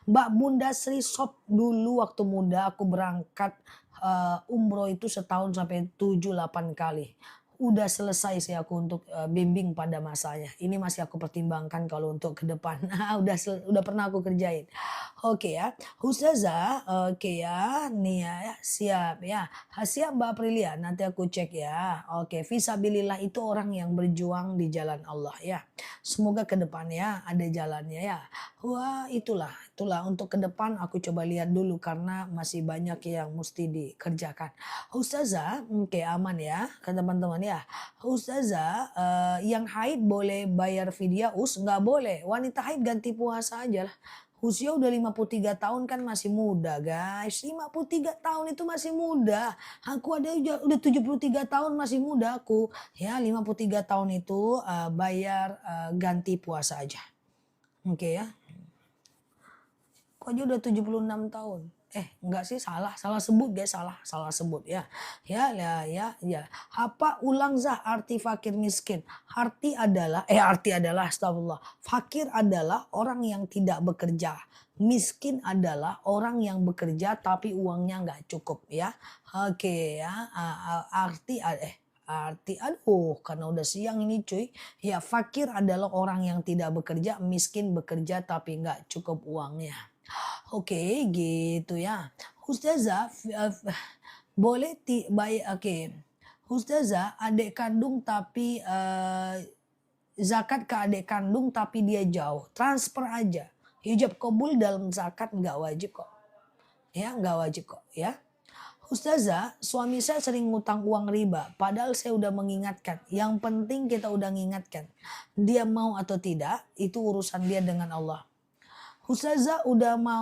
Mbak Bunda Sri Sop dulu waktu muda aku berangkat umroh itu setahun sampai 7, 8 kali. Udah selesai sih aku untuk bimbing pada masanya. Ini masih aku pertimbangkan kalau untuk ke depan. Udah pernah aku kerjain. Oke ya, Ustazah, oke ya, nih ya, siap ya. Siap Mbak Aprilia, nanti aku cek ya. Oke, fisabilillah itu orang yang berjuang di jalan Allah ya. Semoga ke depannya ada jalannya ya. Wah, itulah untuk ke depan aku coba lihat dulu karena masih banyak yang mesti dikerjakan. Ustazah, oke aman ya ke teman-teman ya. Ustazah, yang haid boleh bayar fidyah? Nggak boleh. Wanita haid ganti puasa aja lah. Usia udah 53 tahun kan masih muda guys. 53 tahun itu masih muda. Aku ada udah 73 tahun masih muda aku. Ya 53 tahun itu bayar ganti puasa aja. Oke ya. Kok aja udah 76 tahun? Enggak sih, salah sebut guys, salah sebut ya. Ya. Apa ulang zah arti fakir miskin? Arti adalah astagfirullah. Fakir adalah orang yang tidak bekerja. Miskin adalah orang yang bekerja tapi uangnya nggak cukup ya. Oke ya, aduh karena udah siang ini cuy. Ya fakir adalah orang yang tidak bekerja, miskin bekerja tapi nggak cukup uangnya. Oke, gitu ya. Ustazah, boleh oke. Ustazah, adik kandung tapi zakat ke adik kandung tapi dia jauh. Transfer aja. Hijab kabul dalam zakat nggak wajib kok. Ya, nggak wajib kok ya. Ustazah, suami saya sering ngutang uang riba. Padahal saya udah mengingatkan. Yang penting kita udah mengingatkan. Dia mau atau tidak, itu urusan dia dengan Allah. Ustazah udah mau